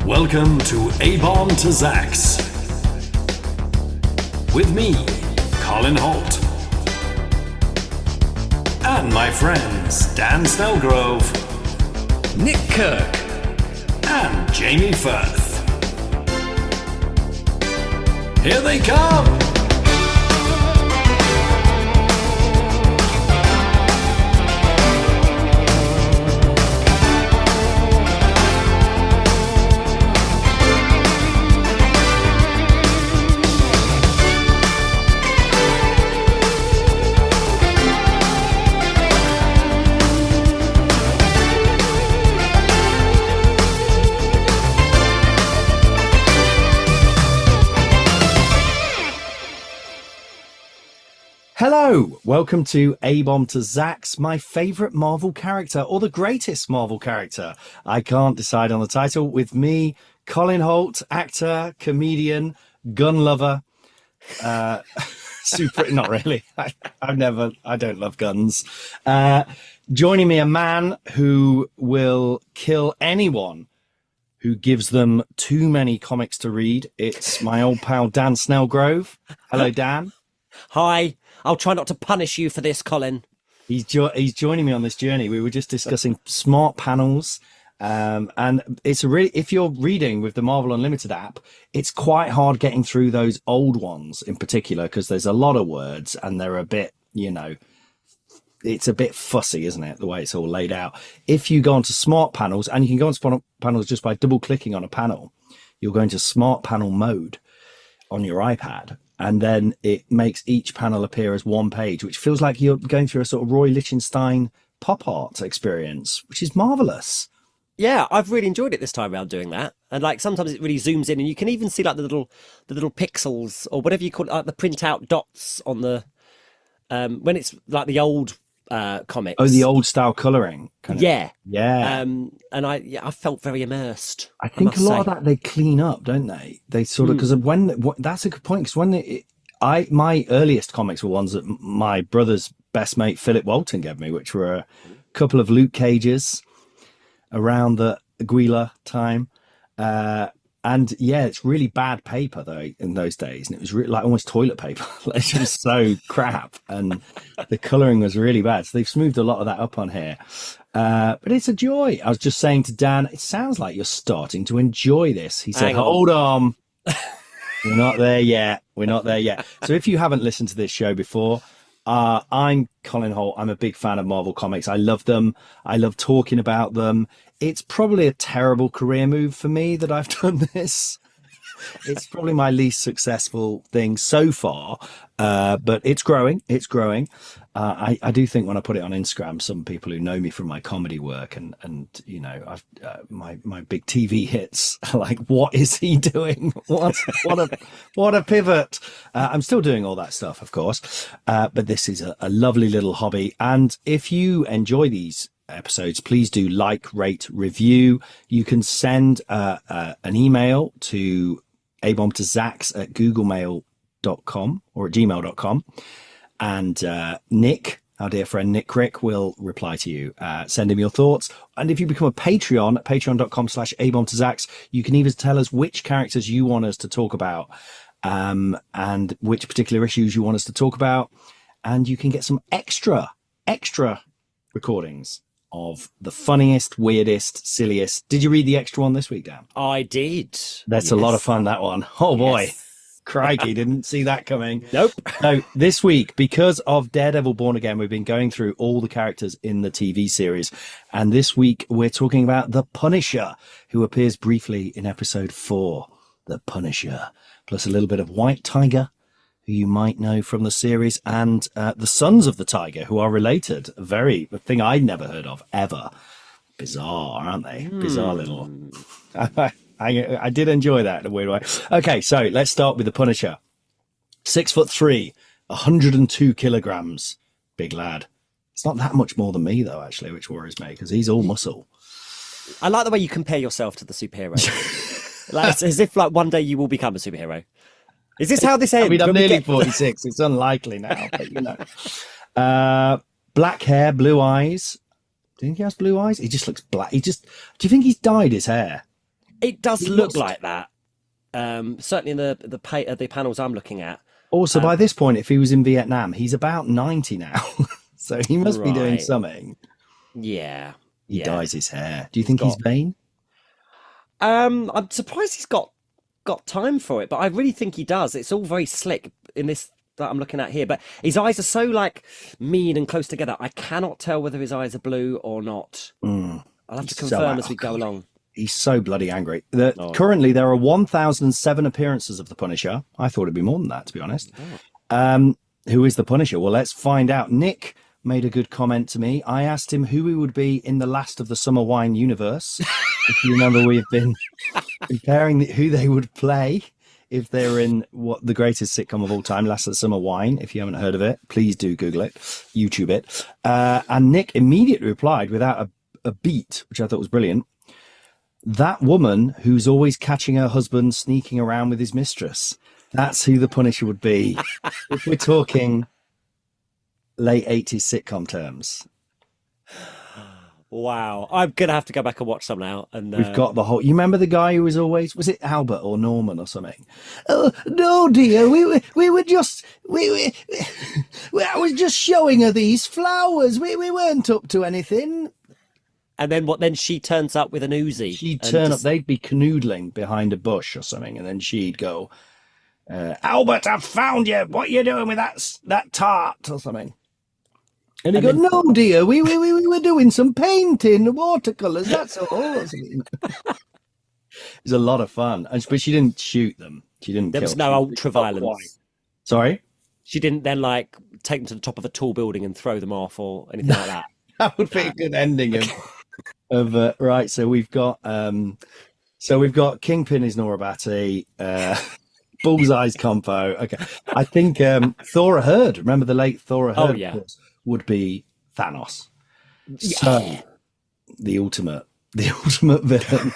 Welcome to abombtozzzax. With me, Colin Holt. And my friends Dan Snellgrove, Nick Kirk, and Jamie Firth. Here they come! Hello, welcome to abombtozzzax, my favourite Marvel character, or the greatest Marvel character. I can't decide on the title. With me, Colin Holt, actor, comedian, gun lover. Not really. I don't love guns. Joining me, a man who will kill anyone who gives them too many comics to read. It's my old pal, Dan Snellgrove. Hello, Dan. Hi. I'll try not to punish you for this, Colin. He's joining me on this journey. We were just discussing smart panels, and it's if you're reading with the Marvel Unlimited app, it's quite hard getting through those old ones in particular because there's a lot of words and they're a bit, it's a bit fussy, isn't it? The way it's all laid out. If you go onto smart panels, and you can go on smart panels just by double clicking on a panel, you'll go into smart panel mode on your iPad. And then it makes each panel appear as one page, which feels like you're going through a sort of Roy Lichtenstein pop art experience, which is marvelous. Yeah, I've really enjoyed it this time around doing that. And like sometimes it really zooms in, and you can even see like the little pixels or whatever you call it, like the printout dots on the when it's like the old comics. Oh, the old style colouring. Yeah. And I felt very immersed. I think a lot of that they clean up, don't they? They sort of, because that's a good point. Because my earliest comics were ones that my brother's best mate Philip Walton gave me, which were a couple of Luke Cages around the Aguila time. And yeah, it's really bad paper though in those days, and it was like almost toilet paper. It's just so crap, and the colouring was really bad. So they've smoothed a lot of that up on here, but it's a joy. I was just saying to Dan, it sounds like you're starting to enjoy this. He said, "Hold on, we're not there yet. We're not there yet." So if you haven't listened to this show before, I'm Colin Holt. I'm a big fan of Marvel Comics. I love them. I love talking about them. It's probably a terrible career move for me that I've done this. It's probably my least successful thing so far, but it's growing. It's growing. I do think when I put it on Instagram, some people who know me from my comedy work and my big TV hits are like, what is he doing? What a pivot. I'm still doing all that stuff, of course, but this is a lovely little hobby. And if you enjoy these episodes, please do like, rate, review. You can send an email to abombtozzzax@googlemail.com or at gmail.com, and Nick, our dear friend Nick Rick, will reply to you. Send him your thoughts, and if you become a Patreon at patreon.com/abombtozzzax, you can even tell us which characters you want us to talk about, and which particular issues you want us to talk about, and you can get some extra recordings of the funniest, weirdest, silliest. Did you read the extra one this week, Dan? I did. That's a lot of fun, that one. Oh boy. Yes. Crikey, didn't see that coming. Nope. So this week, because of Daredevil Born Again, we've been going through all the characters in the TV series. And this week we're talking about the Punisher, who appears briefly in episode 4. The Punisher, plus a little bit of White Tiger, who you might know from the series, and the Sons of the Tiger, who are related. A thing I'd never heard of, ever. Bizarre, aren't they? Bizarre little... I did enjoy that in a weird way. Okay, so let's start with the Punisher. 6'3", 102 kilograms. Big lad. It's not that much more than me, though, actually, which worries me, because he's all muscle. I like the way you compare yourself to the superhero. Like, it's as if like one day you will become a superhero. Is this how this ends? I mean, I'm nearly 46. It's unlikely now, but Black hair, blue eyes. Do you think he has blue eyes? He just looks black. Do you think he's dyed his hair? It does look like that. Certainly in the panels I'm looking at. Also, by this point, if he was in Vietnam, he's about 90 now. So he must be doing Right. something. Yeah. He Yeah. dyes his hair. Do you think he's vain? I'm surprised he's got time for it, but I really think he does. It's all very slick in this that I'm looking at here, but his eyes are so like mean and close together. I cannot tell whether his eyes are blue or not. I'll have to He's so confirm as we go along. He's so bloody angry. Currently, there are 1,007 appearances of the Punisher. I thought it'd be more than that, to be honest. Who is the Punisher? Well, let's find out. Nick made a good comment to me. I asked him who he would be in the Last of the Summer Wine universe. If you remember, we've been comparing who they would play if they're in what the greatest sitcom of all time, Last of the Summer Wine. If you haven't heard of it, please do Google it, YouTube it. And Nick immediately replied without a beat, which I thought was brilliant. That woman who's always catching her husband sneaking around with his mistress. That's who the Punisher would be. If we're talking late 80s sitcom terms. Wow. I'm going to have to go back and watch some now. And We've got the whole... You remember the guy who was always... Was it Albert or Norman or something? Oh, no, dear. We were just... I was just showing her these flowers. We weren't up to anything. And then what? Then she turns up with an Uzi. She'd turn up. They'd be canoodling behind a bush or something. And then she'd go, Albert, I've found you. What are you doing with that tart or something? And he'd go, no, dear, we were doing some painting, watercolours, that's all. There's a lot of fun. But she didn't shoot them. She didn't There kill was no ultra-violence. Sorry? She didn't then, like, take them to the top of a tall building and throw them off or anything like that. That would be a good ending of right, so we've got Kingpin is Nora Batty, Bullseye's Compo. Okay. I think Thora Hird, remember the late Thora Hird? Oh, yeah. Would be Thanos. So the ultimate villain.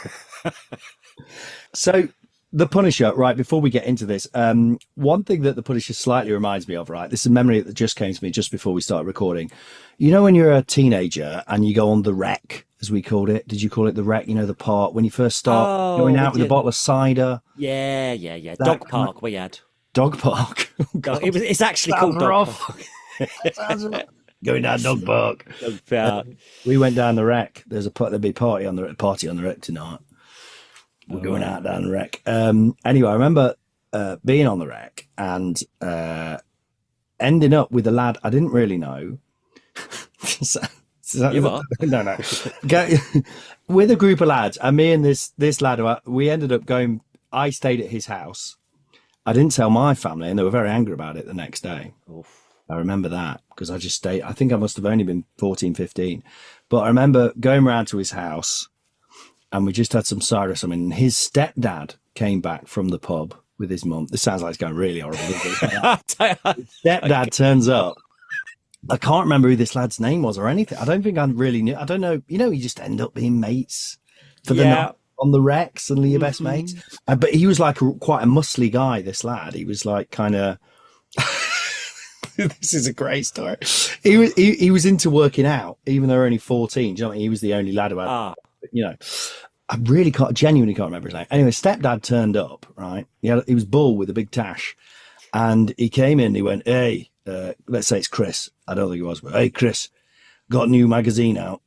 So the Punisher, right, before we get into this, one thing that the Punisher slightly reminds me of, right, this is a memory that just came to me just before we started recording. You know when you're a teenager and you go on the wreck, as we called it? Did you call it the wreck? You know, the park when you first start going out with a bottle of cider? Yeah. Dog park we had. Dog park? Oh, it's actually called Dog Park. Going down Dog Park. We went down the wreck. There'd be a party on the wreck tonight. We're going out down the wreck. Anyway, I remember being on the wreck and ending up with a lad I didn't really know. You are? No. With a group of lads, and me and this lad, we ended up going. I stayed at his house. I didn't tell my family, and they were very angry about it the next day. Oof. I remember that because I just stayed. I think I must have only been 14, 15. But I remember going around to his house and we just had some cider or something. And his stepdad came back from the pub with his mum. This sounds like it's going really horrible. Stepdad turns up. I can't remember who this lad's name was or anything. I don't think I really knew. I don't know. You know, you just end up being mates for the night on the wreck, suddenly your best mates. But he was like quite a muscly guy, this lad. He was like kind of... This is a great story. He was into working out, even though they're only 14. Do you know what I mean? He was the only lad who had, you know, I genuinely can't remember his name. Anyway, stepdad turned up, right? He was bull with a big tash. And he came in, he went, hey, let's say it's Chris. I don't think it was, but hey, Chris, got a new magazine out,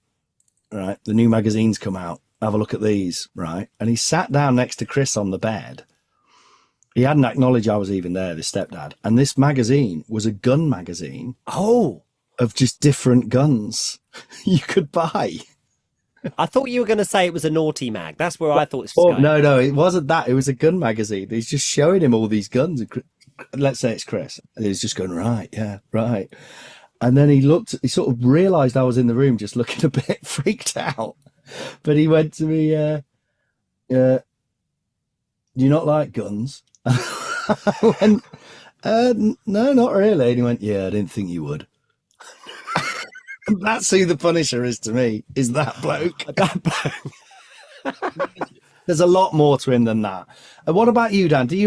right? The new magazine's come out. Have a look at these, right? And he sat down next to Chris on the bed. He hadn't acknowledged I was even there, this stepdad. And this magazine was a gun magazine. Oh. Of just different guns you could buy. I thought you were going to say it was a naughty mag. That's where I thought it was going. No, it wasn't that. It was a gun magazine. He's just showing him all these guns. Let's say it's Chris. And he's just going, right, yeah, right. And then he sort of realised I was in the room just looking a bit freaked out. But he went to me, do you not like guns? I went, no, not really. And he went, yeah, I didn't think you would. That's who the Punisher is to me, is that bloke. There's a lot more to him than that. What about you, Dan? Did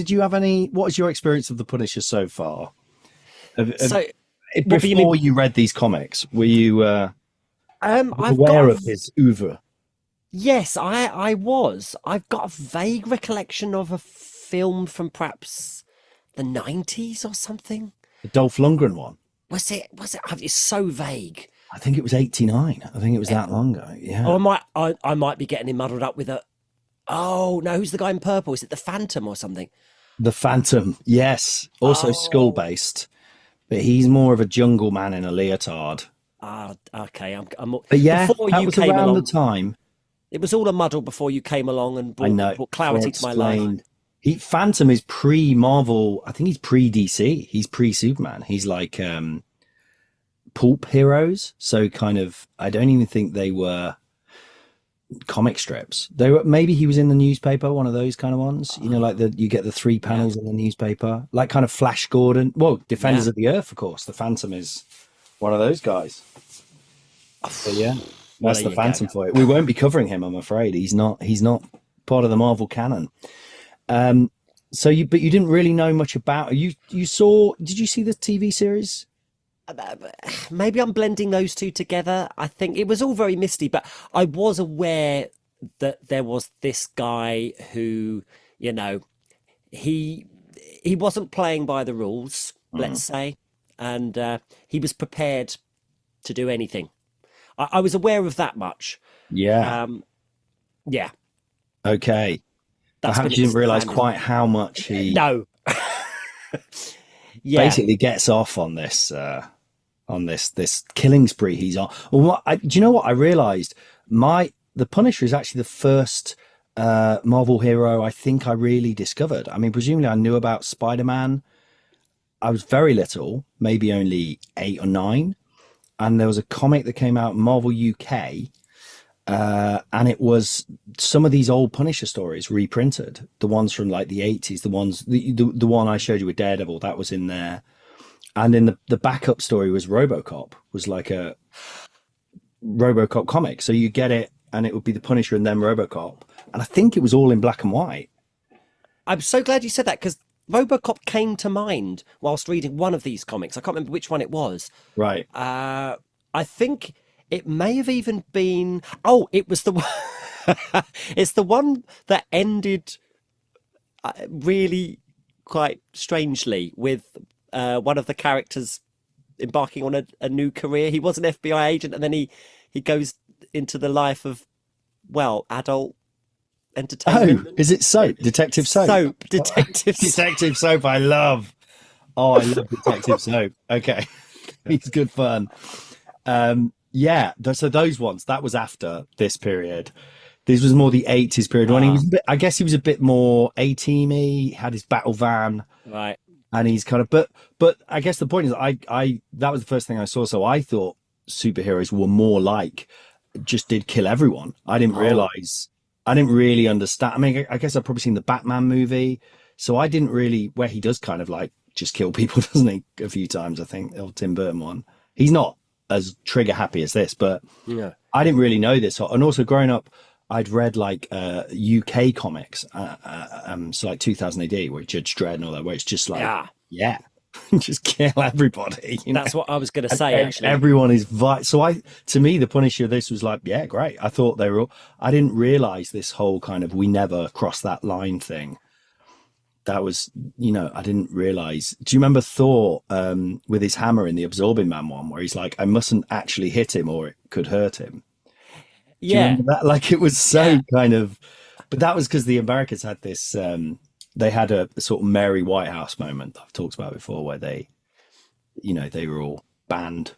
you have any, what is your experience of the Punisher so far? Before you read these comics, were you aware of his oeuvre? Yes, I was. I've got a vague recollection of a film from perhaps the 90s or something. The Dolph Lundgren one. Was it? Was it? It's so vague. I think it was 89. I think it was that long ago. Yeah. Or I might be getting him muddled up with a. Oh no, who's the guy in purple? Is it the Phantom or something? The Phantom. Yes. Also skull based, but he's more of a jungle man in a leotard. Ah, okay. But yeah, before that you was came around along, the time. it was all a muddle before you came along and I know. brought clarity to my life. Phantom is pre-Marvel. I think he's pre-DC. He's pre-Superman. He's like pulp heroes. So kind of, I don't even think they were comic strips. They were, maybe he was in the newspaper, one of those kind of ones. You know, like you get the 3 panels in the newspaper, like kind of Flash Gordon. Well, Defenders of the Earth, of course. The Phantom is one of those guys. But yeah, that's the Phantom for it. We won't be covering him, I'm afraid. He's not part of the Marvel canon. But you didn't really know much about did you see the TV series? Maybe I'm blending those two together. I think it was all very misty, but I was aware that there was this guy who, you know, he wasn't playing by the rules, let's say, and he was prepared to do anything. I was aware of that much. Yeah. Yeah. Okay. Perhaps you didn't realize quite how much he basically gets off on this this killing spree he's on. Well, do you know what I realized? The Punisher is actually the first Marvel hero I think I really discovered. I mean, presumably I knew about Spider-Man. I was very little, maybe only 8 or 9, and there was a comic that came out, Marvel UK. And it was some of these old Punisher stories reprinted, the ones from like the 80s, the one I showed you with Daredevil, that was in there. And in the backup story was RoboCop, was like a RoboCop comic. So you get it and it would be the Punisher and then RoboCop. And I think it was all in black and white. I'm so glad you said that, because RoboCop came to mind whilst reading one of these comics. I can't remember which one it was. Right. I think it may have even been. Oh, it was the one. It's the one that ended really quite strangely with one of the characters embarking on a new career. He was an FBI agent, and then he goes into the life of, well, adult entertainment. Oh, is it Soap? Detective Soap? Detective Soap. I love Detective Soap. Okay. He's good fun. Yeah, so those ones, that was after this period. This was more the 80s period when he was I guess he was a bit more A-teamy, had his battle van. Right. And he's kind of, but I guess the point is I that was the first thing I saw. So I thought superheroes were more like just did kill everyone. I didn't realize, I didn't really understand. I mean, I guess I've probably seen the Batman movie. So I didn't really, where he does kind of like just kill people, doesn't he? A few times, I think, the old Tim Burton one. He's not as trigger happy as this, but yeah. I didn't really know this. And also growing up, I'd read like UK comics, so like 2000 AD, where Judge Dredd and all that, where it's just like, yeah, just kill everybody. That's what I was going to say. Actually, everyone is so to me, the Punisher, this was like, yeah, great. I thought they were all. I didn't realize this whole kind of we never cross that line thing. That was, I didn't realize. Do you remember Thor with his hammer in the Absorbing Man one, where he's like, I mustn't actually hit him or it could hurt him? Do you remember that? Like, it was so kind of, but that was because the Americans had this, they had a sort of Mary Whitehouse moment that I've talked about before, where they, they were all banned.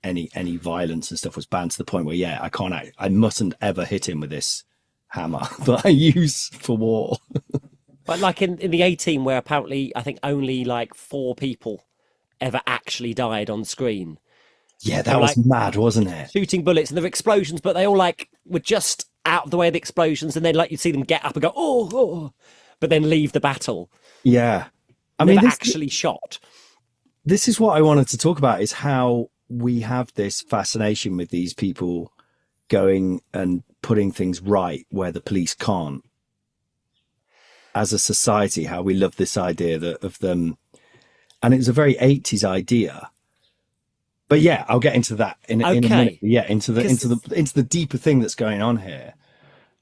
Any violence and stuff was banned to the point where, I mustn't ever hit him with this hammer that I use for war. But like in the A-Team, where apparently I think only like 4 people ever actually died on screen. Yeah, that was mad, wasn't it? Shooting bullets, and there were explosions, but they all like were just out of the way of the explosions, and then like you'd see them get up and go, oh, but then leave the battle. Yeah. I mean, this, actually shot. This is what I wanted to talk about, is how we have this fascination with these people going and putting things right where the police can't. As a society, how we love this idea of them. And it was a very 80s idea. But yeah, I'll get into that in a minute. Yeah, into the deeper thing that's going on here.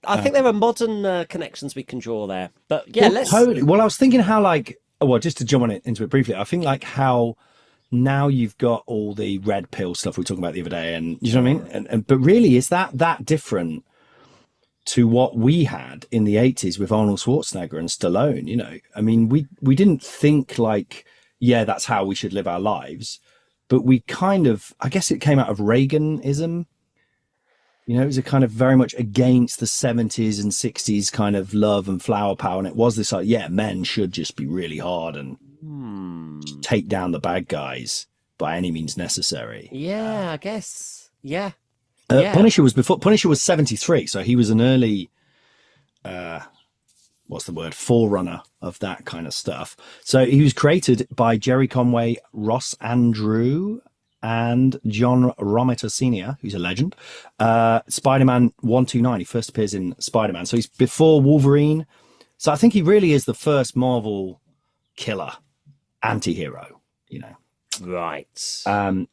I think there are modern connections we can draw there. But yeah, let's. Totally. Well, I was thinking how just to jump on into it briefly, I think like how now you've got all the red pill stuff we were talking about the other day, and you know what I mean. But really, is that different to what we had in the 80s with Arnold Schwarzenegger and Stallone? You know, I mean, we didn't think like, yeah, that's how we should live our lives, but we kind of, I guess it came out of Reaganism. You know, it was a kind of very much against the 70s and 60s kind of love and flower power. And it was this like, yeah, men should just be really hard and take down the bad guys by any means necessary. Yeah, I guess. Yeah. Punisher was 73. So he was an early, forerunner of that kind of stuff. So he was created by Jerry Conway, Ross Andrew, and John Romita Sr., who's a legend. Spider-Man 129, he first appears in Spider-Man. So he's before Wolverine. So I think he really is the first Marvel killer anti-hero, you know. Right.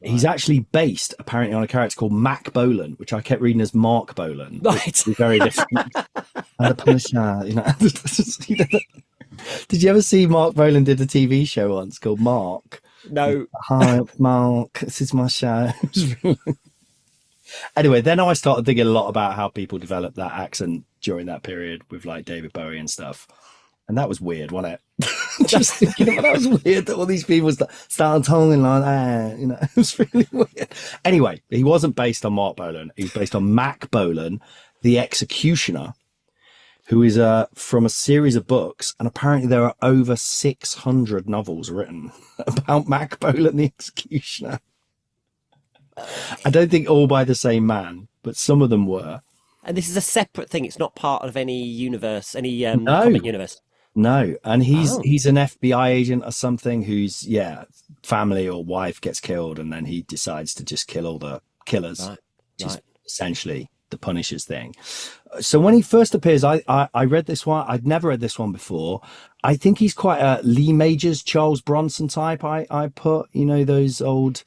He's actually based, apparently, on a character called Mac Bolan, which I kept reading as Mark Bolan. Right. Very different. And the Punisher, you know. Did you ever see Mark Bolan did a TV show once called Mark? No. Hi, Mark. This is my show. Anyway, then I started thinking a lot about how people developed that accent during that period with like David Bowie and stuff. And that was weird, wasn't it? Just thinking about that was weird that all these people started talking like that. You know, it was really weird. Anyway, he wasn't based on Mark Bolan. He was based on Mac Bolan, the Executioner, who is from a series of books, and apparently there are over 600 novels written about Mac Bolan, the Executioner. I don't think all by the same man, but some of them were. And this is a separate thing. It's not part of any universe, any comic universe. No, and he's an FBI agent or something whose family or wife gets killed, and then he decides to just kill all the killers. Right. Essentially the Punisher's thing. So when he first appears, I read this one. I'd never read this one before. I think he's quite a Lee Majors, Charles Bronson type. I put, you know, those old,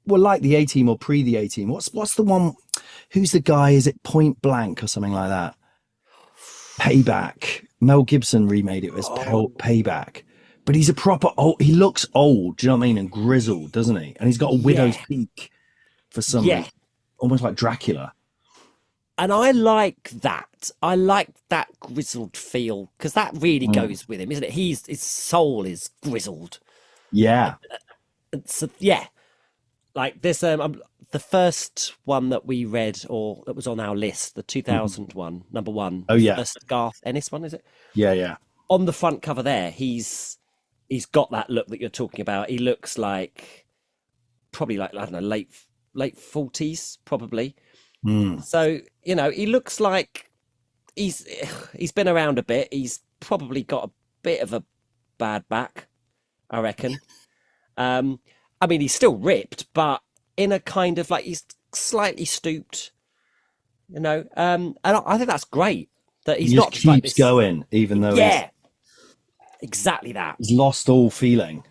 well, like the A-Team or pre the A-Team. What's the one? Who's the guy? Is it Point Blank or something like that? Payback. Mel Gibson remade it as Payback. But he's a proper old, he looks old, do you know what I mean? And grizzled, doesn't he? And he's got a widow's peak for some reason, almost like Dracula. And I like that. I like that grizzled feel because that really goes with him, isn't it? His soul is grizzled. Yeah. So yeah, like this. The first one that we read or that was on our list, the 2000 one, number one. Oh yeah, first Garth Ennis one, is it? Yeah. On the front cover there, he's got that look that you're talking about. He looks like probably like, I don't know, late 40s probably. So, you know, he looks like he's been around a bit. He's probably got a bit of a bad back, I reckon. I mean, he's still ripped, but in a kind of like he's slightly stooped, you know. And I think that's great that he's not keeps like this, going, even though exactly that. He's lost all feeling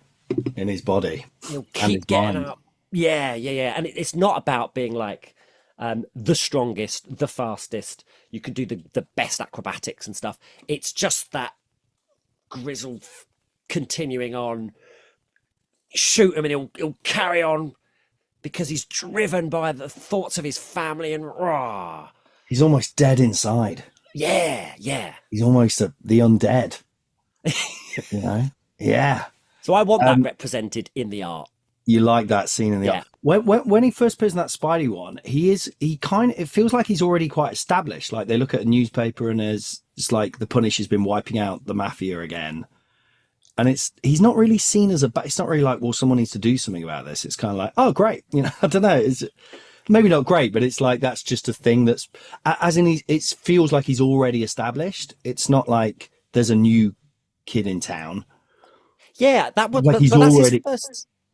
in his body. He'll keep getting up. Yeah. And it's not about being like the strongest, the fastest. You can do the best acrobatics and stuff. It's just that grizzled continuing on. Shoot him and he'll carry on because he's driven by the thoughts of his family and rah. He's almost dead inside. Yeah. He's almost the undead. You know? Yeah. So I want that represented in the art. You like that scene in the art. When he first appears in that Spidey one, it feels like he's already quite established. Like they look at a newspaper and it's like the Punisher's been wiping out the mafia again. And he's not really seen as it's not really like, well, someone needs to do something about this. It's kind of like, oh, great. You know, I don't know. It's maybe not great, but it's like, that's just a thing that's, as in, it feels like he's already established. It's not like there's a new kid in town. Yeah, that would, like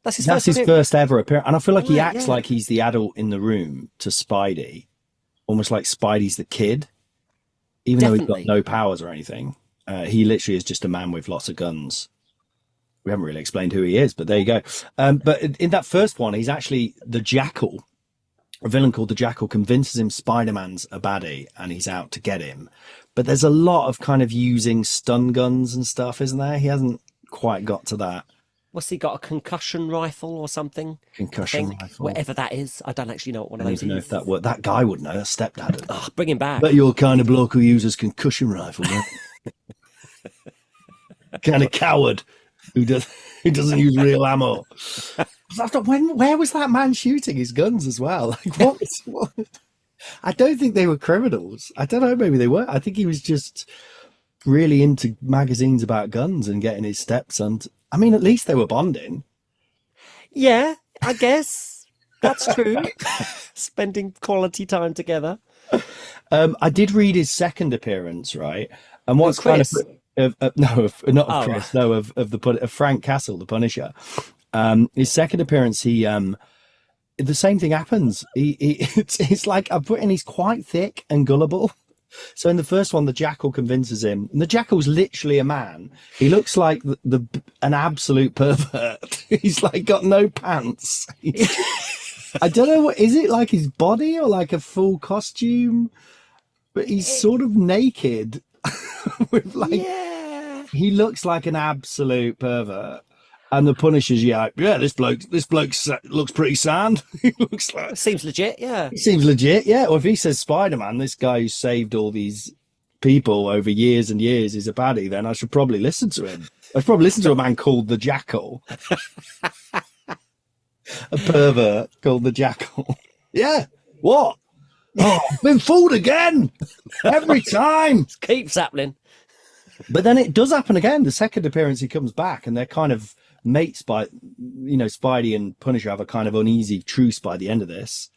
that's his first ever appearance. And I feel like he acts like he's the adult in the room to Spidey, almost like Spidey's the kid, even though he's got no powers or anything. He literally is just a man with lots of guns. We haven't really explained who he is, but there you go. But in that first one, he's actually the Jackal, a villain called the Jackal convinces him Spider-Man's a baddie and he's out to get him. But there's a lot of kind of using stun guns and stuff, isn't there? He hasn't quite got to that. What's he got? A concussion rifle or something? Concussion rifle. Whatever that is. I don't actually know what one of I those don't even know is. if that guy would know. That stepdad. Oh, bring him back. But you're kind of bloke who uses concussion rifle, right? Kind of coward who doesn't use real ammo. Where was that man shooting his guns as well? Like what? I don't think they were criminals. I don't know, maybe they were. I think he was just really into magazines about guns and getting his stepson. I mean, at least they were bonding. Yeah, I guess that's true. Spending quality time together. I did read his second appearance, right? And what's kind Chris? of Chris, no, of Frank Castle, the Punisher. His second appearance, the same thing happens. It's like I've put in, he's quite thick and gullible. So in the first one, the Jackal convinces him, and the Jackal's literally a man. He looks like an absolute pervert. He's like got no pants. I don't know what is it, like his body or like a full costume, but he's sort of naked with like he looks like an absolute pervert. And the Punisher's this bloke looks pretty sound. He looks like Seems legit, yeah. he seems legit, yeah. Or if he says Spider-Man, this guy who saved all these people over years and years is a baddie, then I should probably listen to him. I should probably listen to a man called the Jackal. A pervert called the Jackal. Yeah. What? Oh, I've been fooled again. Every time. Keeps happening. But then it does happen again. The second appearance, he comes back and they're kind of mates Spidey and Punisher have a kind of uneasy truce by the end of this.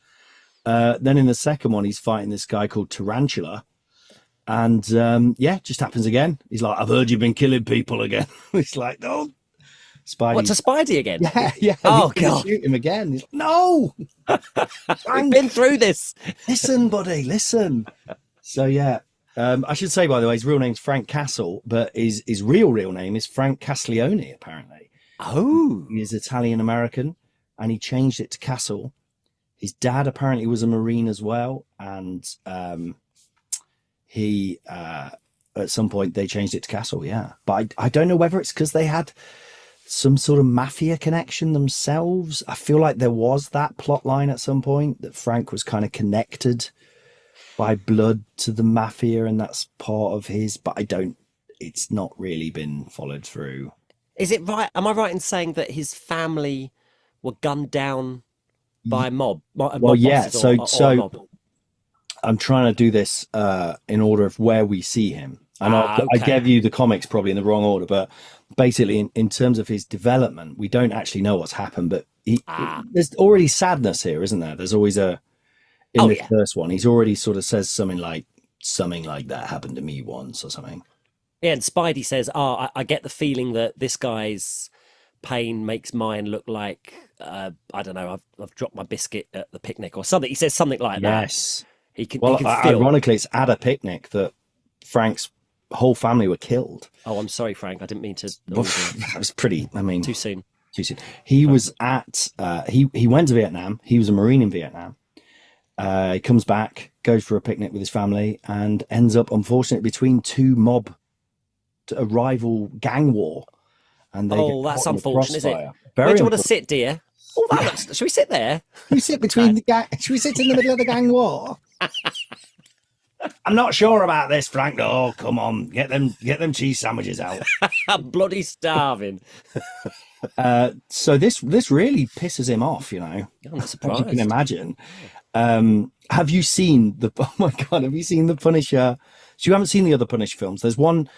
Then in the second one, he's fighting this guy called Tarantula. And just happens again. He's like, I've heard you've been killing people again. He's like, no. Spidey. What, to Spidey again? Yeah. Oh, he's gonna God. shoot him again. He's like, no. We've been through this. Listen, buddy, listen. So, yeah. I should say, by the way, his real name's Frank Castle, but his real name is Frank Castligione, apparently. Oh. He's Italian-American, and he changed it to Castle. His dad apparently was a Marine as well, and he, at some point, they changed it to Castle, yeah. But I don't know whether it's because they had some sort of mafia connection themselves. I feel like there was that plot line at some point, that Frank was kind of connected by blood to the mafia, and that's part of his, but it's not really been followed through. Is it right? Am I right in saying that his family were gunned down by a mob? Well, yeah. So I'm trying to do this in order of where we see him. And I gave you the comics probably in the wrong order, but basically in terms of his development, we don't actually know what's happened, but there's already sadness here, isn't there? There's always first one, he's already sort of says something like that happened to me once or something. Yeah, and Spidey says, I get the feeling that this guy's pain makes mine look like, I don't know, I've dropped my biscuit at the picnic or something. He says something like that. Yes. He can Well, feel. ironically, it's at a picnic that Frank's whole family were killed. Oh, I'm sorry, Frank. I didn't mean to. That was pretty, Too soon. He was at, he went to Vietnam. He was a Marine in Vietnam. He comes back, goes for a picnic with his family, and ends up, unfortunately, between a rival gang war. And they that's unfortunate, is it? Very Where do you want to sit, dear? Oh, should we sit there? Should we sit between the gang? Should we sit in the middle of the gang war? I'm not sure about this, Frank. Oh, come on, get them cheese sandwiches out. I'm bloody starving. So this really pisses him off, you know. I'm not surprised. As you can imagine. Have you seen oh my God, have you seen the Punisher? So you haven't seen the other Punisher films. There's one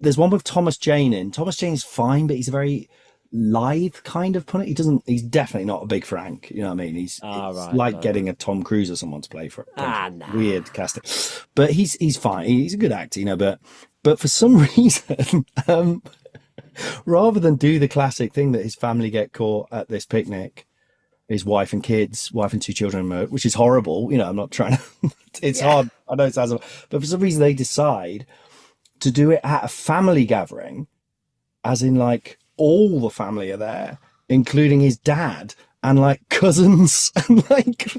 with Thomas Jane in. Thomas Jane's fine, but he's a very lithe kind of Punisher. He's definitely not a big Frank. You know what I mean? He's getting a Tom Cruise or someone to play for it. Nah. Weird casting. But he's fine. He's a good actor, you know, but for some reason, rather than do the classic thing that his family get caught at this picnic, his wife and two children, which is horrible. You know, I'm not trying to, it's hard. I know it sounds, but for some reason they decide to do it at a family gathering, as in like all the family are there, including his dad and like cousins and like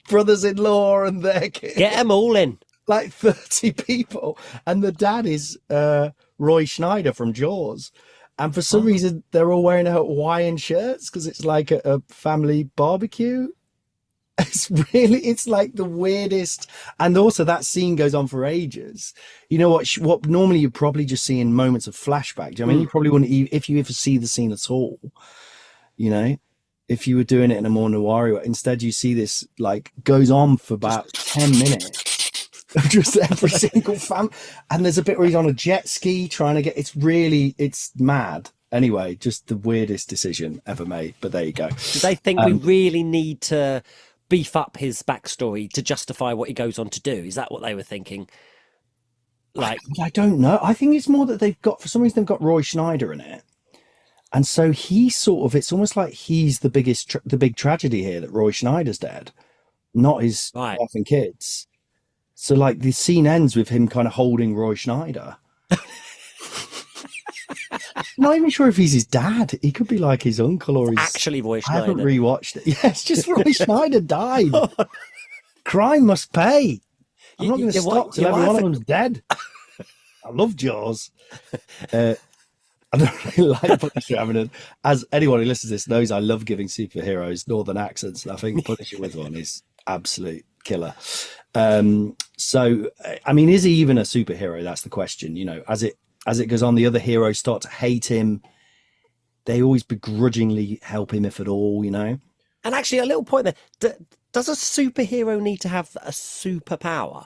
brothers-in-law and their kids. Get them all in. Like 30 people. And the dad is Roy Schneider from Jaws. And for some reason, they're all wearing Hawaiian shirts because it's like a family barbecue. It's like the weirdest. And also that scene goes on for ages. You know what normally you probably just see in moments of flashback. Do you know what I mean? You probably wouldn't, if you ever see the scene at all, you know, if you were doing it in a more noir way. Instead, you see this like goes on for about 10 minutes. Just every single fam, and there's a bit where he's on a jet ski trying to get. It's mad. Anyway, just the weirdest decision ever made. But there you go. Do they think we really need to beef up his backstory to justify what he goes on to do? Is that what they were thinking? Like, I don't know. I think it's more that for some reason they've got Roy Schneider in it, and so he sort of. It's almost like he's the big tragedy here that Roy Schneider's dead, not his wife and kids. So, like, the scene ends with him kind of holding Roy Schneider. Not even sure if he's his dad. He could be like his uncle or his... Actually, Roy Schneider. I haven't rewatched it. Yeah, it's just Roy Schneider died. Crime must pay. I'm not going to stop till every one of them's dead. I love Jaws. I don't really like Punisher having as anyone who listens to this knows, I love giving superheroes northern accents. And I think Punisher with one is absolute killer. So, I mean, is he even a superhero? That's the question. You know, as it goes on, the other heroes start to hate him. They always begrudgingly help him, if at all, you know. And actually, a little point there. Does a superhero need to have a superpower?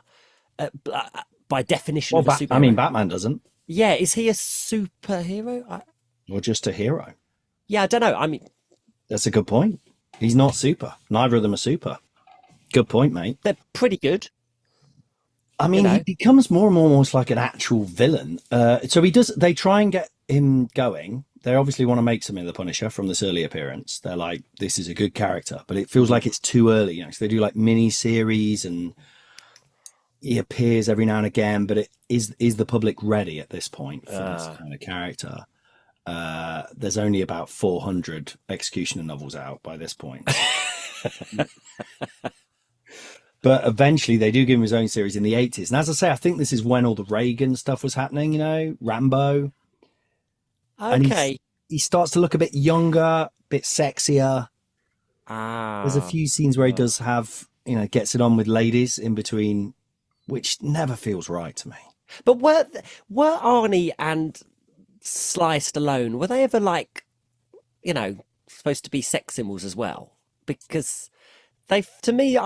By definition of a superhero? I mean, Batman doesn't. Yeah, is he a superhero? Or just a hero? Yeah, I don't know. I mean... That's a good point. He's not super. Neither of them are super. Good point, mate. They're pretty good. I mean, he becomes more and more almost like an actual villain. So they try and get him going. They obviously want to make something of the Punisher from this early appearance. They're like, this is a good character, but it feels like it's too early. You know, so they do like mini series and he appears every now and again, but is the public ready at this point for this kind of character? There's only about 400 Executioner novels out by this point. But eventually they do give him his own series in the 80s. And as I say, I think this is when all the Reagan stuff was happening, you know, Rambo. Okay. And he starts to look a bit younger, a bit sexier. There's a few scenes where he does have, you know, gets it on with ladies in between, which never feels right to me. But were Arnie and Sly Stallone, were they ever like, you know, supposed to be sex symbols as well? Because... to me,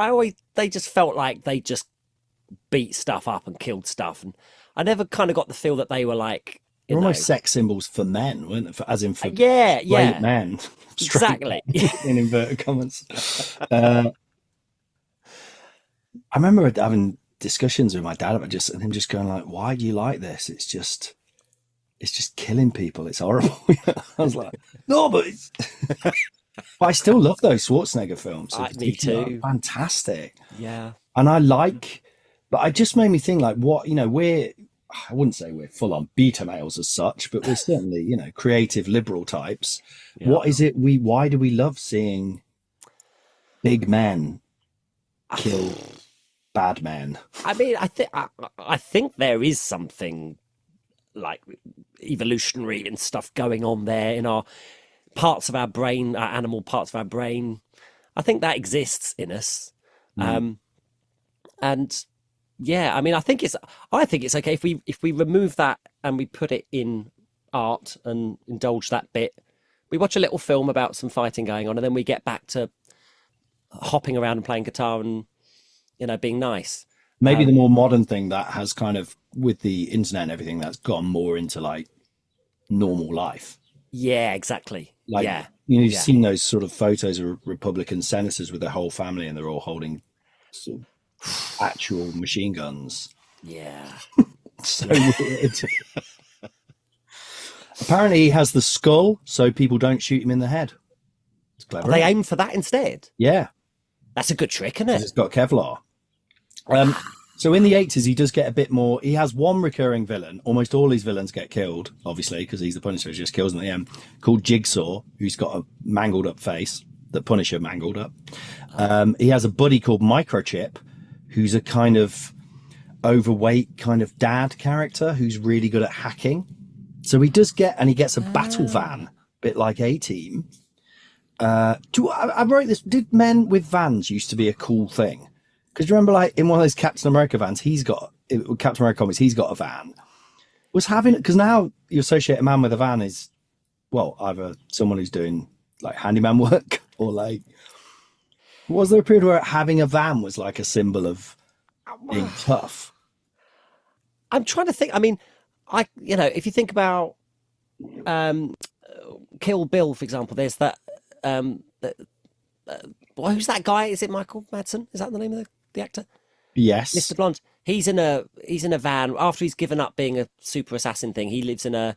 they just felt like they just beat stuff up and killed stuff, and I never kind of got the feel that they were like they're almost sex symbols for men, weren't they? As in for straight men, exactly. In inverted commas. I remember having discussions with my dad about and him just going like, "Why do you like this? It's just killing people. It's horrible." I was like, "No, but it's." But I still love those Schwarzenegger films. Me too. Fantastic. Yeah. And but it just made me think like what, you know, I wouldn't say we're full on beta males as such, but we're certainly, you know, creative liberal types. Yeah. What is it why do we love seeing big men kill bad men? I mean, I think there is something like evolutionary and stuff going on there in our parts of our brain, our animal parts of our brain. I think that exists in us. And yeah, I mean, I think it's okay if we remove that and we put it in art and indulge that bit. We watch a little film about some fighting going on, and then we get back to hopping around and playing guitar and, you know, being nice. Maybe the more modern thing that has kind of, with the internet and everything, that's gone more into like normal life. Yeah, exactly. Like, yeah, you know, you've seen those sort of photos of Republican senators with their whole family, and they're all holding sort of actual machine guns. Yeah, so weird. Apparently, he has the skull, so people don't shoot him in the head. It's clever. They aim for that instead. Yeah, that's a good trick, isn't it? It's got Kevlar. So in the 80s, he does get a bit more. He has one recurring villain. Almost all his villains get killed, obviously, because he's the Punisher. He just kills them at the end. Called Jigsaw, who's got a mangled up face. that Punisher mangled up. He has a buddy called Microchip, who's a kind of overweight kind of dad character who's really good at hacking. So he gets a battle van, a bit like A-Team. I wrote this. Did men with vans used to be a cool thing? Because remember, like in one of those Captain America vans, Captain America comics, he's got a van. Because now you associate a man with a van is, well, either someone who's doing like handyman work or like. Was there a period where having a van was like a symbol of being tough? I'm trying to think. I mean, if you think about Kill Bill, for example, there's that. Who's that guy? Is it Michael Madsen? Is that the name of the actor? Yes, Mr. Blonde. He's in a van after he's given up being a super assassin thing. He lives in a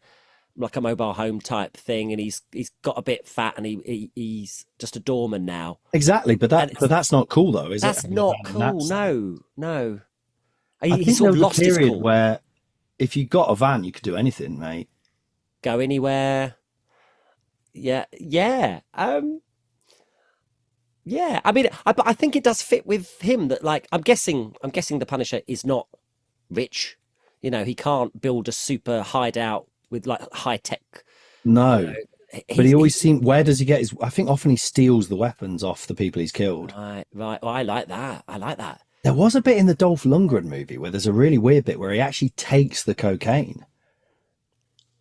mobile home type thing, and he's got a bit fat, and he's just a doorman now. Exactly, but that's not cool though, is it? That's not cool. No. I think sort of there was lost a his period cool. where if you got a van, you could do anything, mate. Go anywhere. Yeah. Yeah, I mean, I think it does fit with him that, like, I'm guessing the Punisher is not rich. You know, he can't build a super hideout with like high tech. No, but he always seemed. Where does he get his? I think often he steals the weapons off the people he's killed. Right. Well, I like that. There was a bit in the Dolph Lundgren movie where there's a really weird bit where he actually takes the cocaine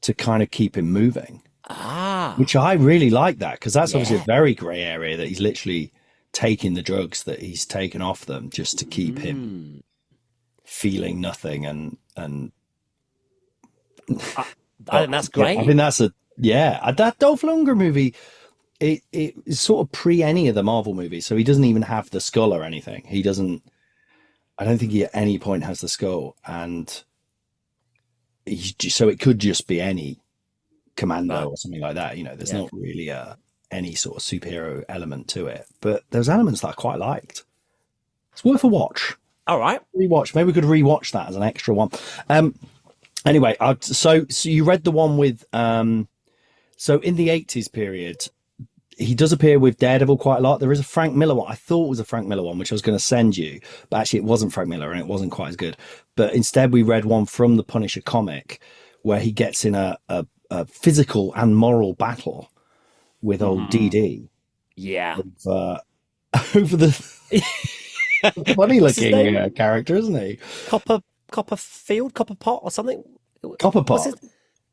to kind of keep him moving. Which I really like that, because that's obviously a very grey area that he's literally taking the drugs that he's taken off them just to keep him feeling nothing and I think that's great. I think that's that Dolph Lundgren movie, it is sort of pre any of the Marvel movies, so he doesn't even have the skull or anything. I don't think he at any point has the skull, and so it could just be any commando or something like that. You know, there's not really any sort of superhero element to it, but there's elements that I quite liked. It's worth a watch. All right, rewatch. Maybe we could rewatch that as an extra one. Anyway, so you read the one with so in the 80s period, he does appear with Daredevil quite a lot. There is a Frank Miller one. I thought it was a Frank Miller one, which I was going to send you, but actually it wasn't Frank Miller and it wasn't quite as good. But instead we read one from the Punisher comic where he gets in a physical and moral battle with old DD. Yeah. Over the funny looking character, isn't he? Copperfield, Copperpot or something? Copperpot.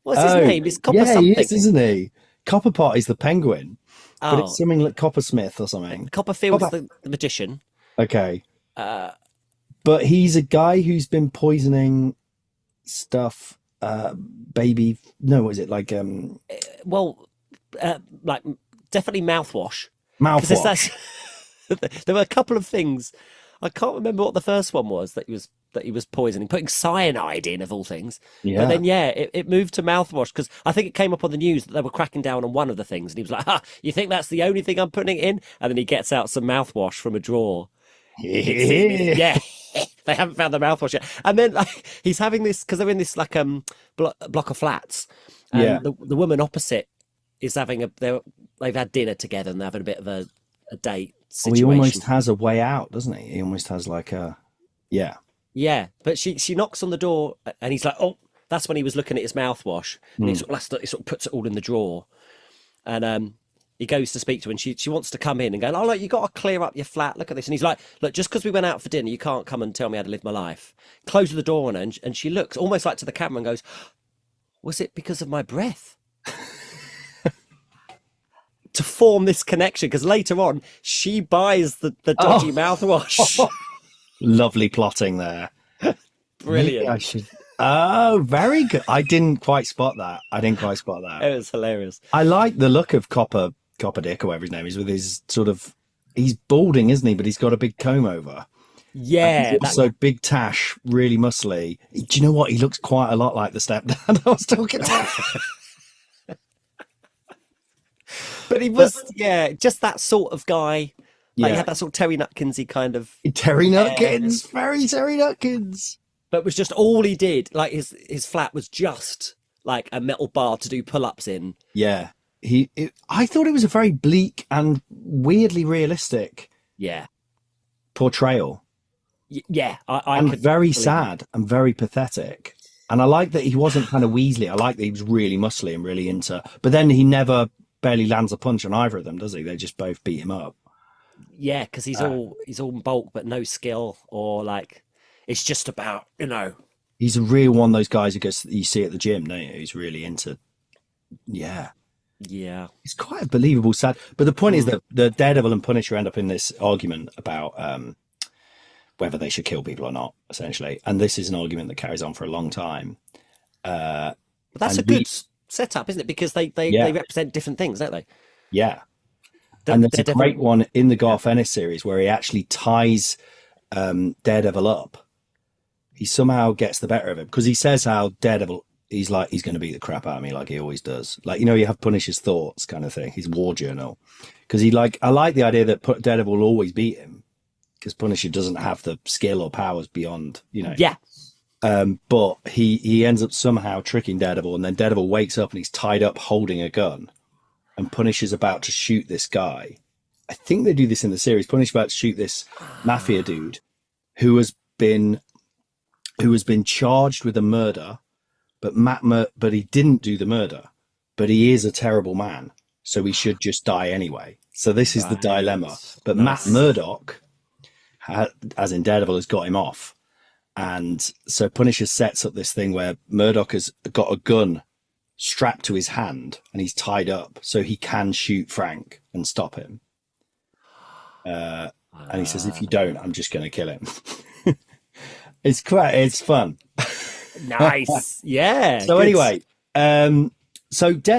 What's his name? It's Copper something. He is, isn't he? Copperpot is the penguin. But it's something like Coppersmith or something. Copperfield's the magician. Okay. But he's a guy who's been poisoning stuff. Baby. No, was it like like definitely mouthwash. Mouthwash. There were a couple of things. I can't remember what the first one was that he was poisoning, putting cyanide in, of all things. Yeah. But then, it moved to mouthwash, because I think it came up on the news that they were cracking down on one of the things, and he was like, you think that's the only thing I'm putting it in? And then he gets out some mouthwash from a drawer. Yeah. They haven't found the mouthwash yet. And then he's having this, because they're in this like block of flats. And the woman opposite is having they've had dinner together and they're having a bit of a date situation. Well, he almost has a way out, doesn't he? He almost has like a, Yeah, but she knocks on the door and he's like, oh, that's when he was looking at his mouthwash. And he sort of puts it all in the drawer. And he goes to speak to her and she wants to come in and go, oh, look, you got to clear up your flat. Look at this. And he's like, look, just because we went out for dinner, you can't come and tell me how to live my life. Closes the door on her and she looks almost like to the camera and goes, was it because of my breath? To form this connection, because later on, she buys the dodgy mouthwash. Lovely plotting there. Brilliant. Maybe I should. Oh, very good. I didn't quite spot that. It was hilarious. I like the look of Copper Dick, or whatever his name is, with his sort of, he's balding, isn't he? But he's got a big comb over. Yeah. So big tash, really muscly. Do you know what? He looks quite a lot like the stepdad I was talking about. But he was, just that sort of guy. Like he had that sort of Terry Nutkinsy kind of. Terry Nutkins, very Terry Nutkins. But it was just all he did. Like his flat was just like a metal bar to do pull-ups in. Yeah. I thought it was a very bleak and weirdly realistic Yeah. portrayal. Yeah. And could very believe sad and very pathetic. And I like that he wasn't kind of Weasley. I like that he was really muscly and really into, but then he never barely lands a punch on either of them, does he? They just both beat him up. Yeah, because he's all bulk but no skill, or like it's just about, He's a real one of those guys who goes, you see at the gym, don't you? He's really into, yeah. Yeah. It's quite a believable sad. But the point is that the Daredevil and Punisher end up in this argument about whether they should kill people or not, essentially. And this is an argument that carries on for a long time. But that's a good setup, isn't it? Because they represent different things, don't they? Yeah. And there's a great one in the Garth Ennis series where he actually ties Daredevil up. He somehow gets the better of him because he says how Daredevil, he's going to beat the crap out of me like he always does. Like, you have Punisher's thoughts kind of thing, his war journal. Because I like the idea that Daredevil will always beat him because Punisher doesn't have the skill or powers beyond, Yeah. But he ends up somehow tricking Daredevil, and then Daredevil wakes up and he's tied up holding a gun, and Punisher's about to shoot this guy. I think they do this in the series. Punisher's about to shoot this mafia dude who has been charged with a murder, but he didn't do the murder, but he is a terrible man, so he should just die anyway. So this is the dilemma. But Matt Murdock, as in Daredevil, has got him off. And so Punisher sets up this thing where Murdock has got a gun strapped to his hand and he's tied up so he can shoot Frank and stop him. And he says, if you don't, I'm just going to kill him. It's fun. Nice. Yeah. So anyway,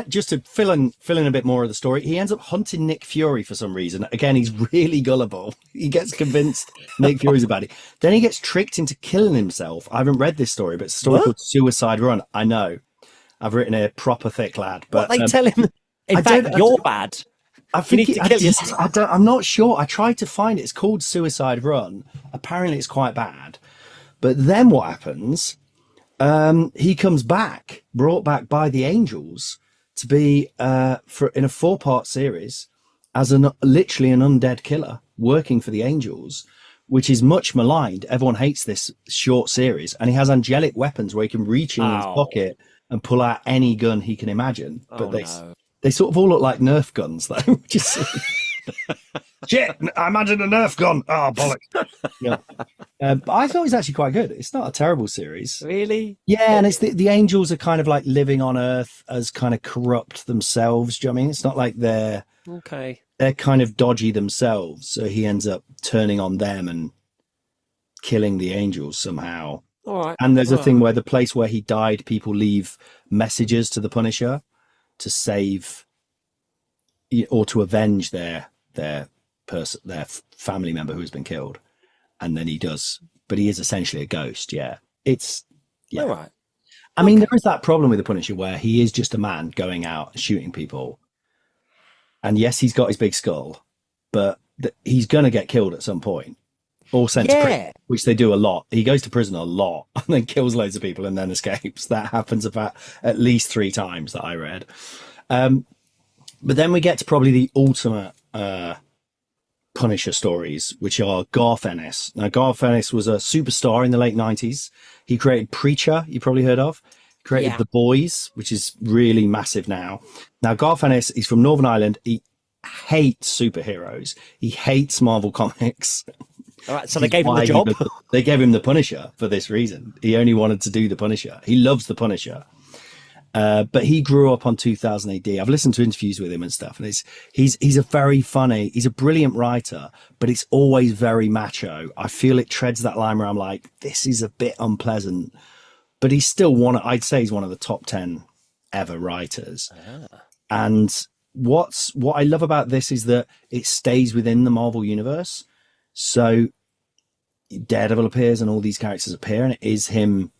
just to fill in a bit more of the story, he ends up hunting Nick Fury for some reason. Again, he's really gullible. He gets convinced Nick Fury's a baddie. Then he gets tricked into killing himself. I haven't read this story, but it's a story called Suicide Run. I know. I've written a proper thick lad. But they tell him, in fact, you're bad. I think I'm not sure. I tried to find it. It's called Suicide Run. Apparently it's quite bad. But then what happens? He comes back, brought back by the Angels, to be in a 4-part series as literally an undead killer working for the Angels, which is much maligned. Everyone hates this short series, and he has angelic weapons where he can reach in his pocket and pull out any gun he can imagine. But they sort of all look like Nerf guns, though. Which is shit. I imagine a Nerf gun. Oh bollocks! Yeah. But I thought it was actually quite good. It's not a terrible series. Really? Yeah, and it's the Angels are kind of like living on Earth as kind of corrupt themselves. Do you know what I mean? It's not like they're kind of dodgy themselves. So he ends up turning on them and killing the Angels somehow. All right. And there's a thing where the place where he died, people leave messages to the Punisher to save or to avenge their family member who has been killed. And then he does, but he is essentially a ghost. Yeah. All right. I mean, there is that problem with the Punisher where he is just a man going out and shooting people. And yes, he's got his big skull, but he's going to get killed at some point or sent to prison, which they do a lot. He goes to prison a lot and then kills loads of people and then escapes. That happens about at least 3 times that I read. But then we get to probably the ultimate Punisher stories, which are Garth Ennis. Now, Garth Ennis was a superstar in the late 90s. He created Preacher, you probably heard of. He created The Boys, which is really massive now. Now, Garth Ennis, he's from Northern Ireland. He hates superheroes. He hates Marvel Comics. All right, so they gave him the job. They gave him the Punisher for this reason. He only wanted to do the Punisher. He loves the Punisher. But he grew up on 2000 AD. I've listened to interviews with him and stuff, and he's a very funny, he's a brilliant writer, but it's always very macho. I feel it treads that line where I'm like, this is a bit unpleasant, but he's still I'd say he's one of the top 10 ever writers. And what I love about this is that it stays within the Marvel universe. So Daredevil appears and all these characters appear, and it is him,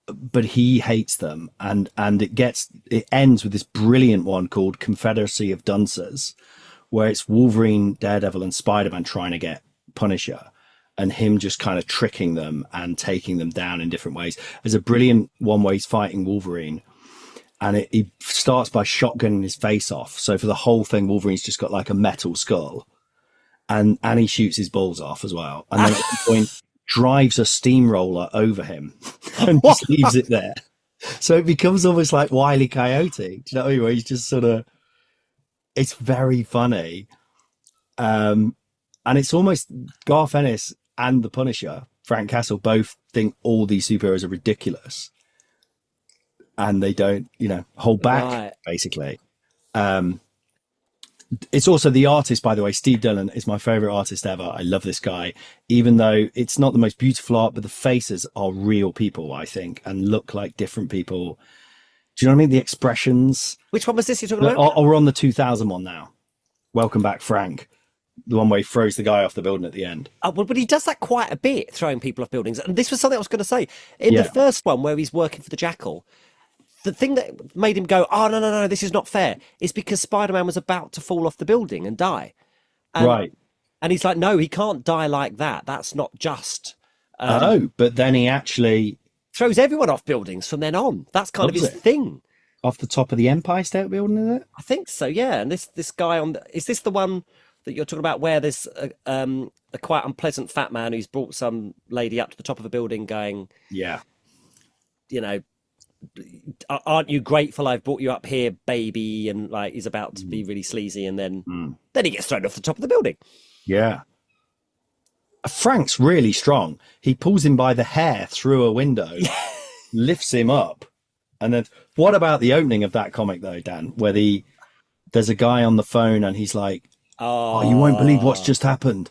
but he hates them, and it ends with this brilliant one called Confederacy of Dunces, where it's Wolverine, Daredevil, and Spider-Man trying to get Punisher, and him just kind of tricking them and taking them down in different ways. There's a brilliant one where he's fighting Wolverine, and he starts by shotgunning his face off. So for the whole thing, Wolverine's just got like a metal skull, and he shoots his balls off as well. And then at one point drives a steamroller over him and just leaves it there. So it becomes almost like Wile E. Coyote. Do you know what I mean? Where he's just sort of, it's very funny. And it's almost Garth Ennis and the Punisher, Frank Castle, both think all these superheroes are ridiculous. And they don't, hold back, basically. It's also the artist, by the way. Steve Dillon is my favorite artist ever. I love this guy, even though it's not the most beautiful art, but the faces are real people, I think, and look like different people. Do you know what I mean? The expressions. Which one was this you're talking about? Oh, we're on the 2000 one now. Welcome Back, Frank. The one where he throws the guy off the building at the end. Oh, but he does that quite a bit, throwing people off buildings. And this was something I was going to say. In the first one where he's working for the Jackal, the thing that made him go, oh, no, this is not fair, is because Spider-Man was about to fall off the building and die. Right. And he's like, no, he can't die like that. That's not just. But then he actually throws everyone off buildings from then on. That's kind of his thing. Off the top of the Empire State Building, is it? I think so, yeah. And this guy is this the one that you're talking about where there's a quite unpleasant fat man who's brought some lady up to the top of a building going, yeah, aren't you grateful I've brought you up here, baby? And like he's about to be really sleazy, and then he gets thrown off the top of the building. Yeah. Frank's really strong. He pulls him by the hair through a window, lifts him up, and then what about the opening of that comic though, Dan, where there's a guy on the phone and he's like, oh, you won't believe what's just happened.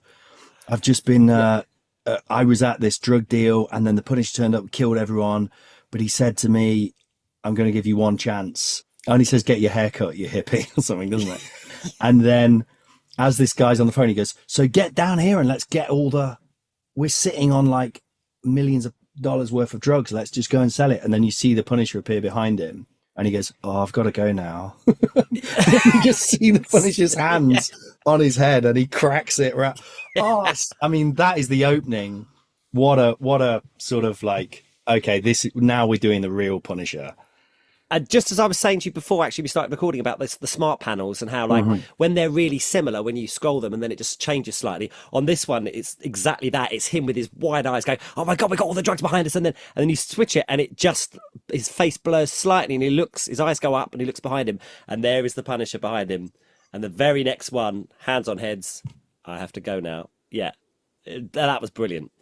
I've just been I was at this drug deal, and then the Punisher turned up and killed everyone. But he said to me, I'm going to give you one chance. And he says, get your hair cut, you hippie, or something, doesn't it? And then as this guy's on the phone, he goes, so get down here and let's get we're sitting on like millions of dollars worth of drugs. Let's just go and sell it. And then you see the Punisher appear behind him. And he goes, oh, I've got to go now. You just see the Punisher's hands on his head and he cracks it. I mean, that is the opening. What a sort of like, okay, now we're doing the real Punisher. And just as I was saying to you before, actually, we started recording about this, the smart panels and how, like, when they're really similar, when you scroll them and then it just changes slightly. On this one, it's exactly that. It's him with his wide eyes going, oh my God, we got all the drugs behind us. And then you switch it and his face blurs slightly and his eyes go up and he looks behind him. And there is the Punisher behind him. And the very next one, hands on heads, I have to go now. Yeah, that was brilliant.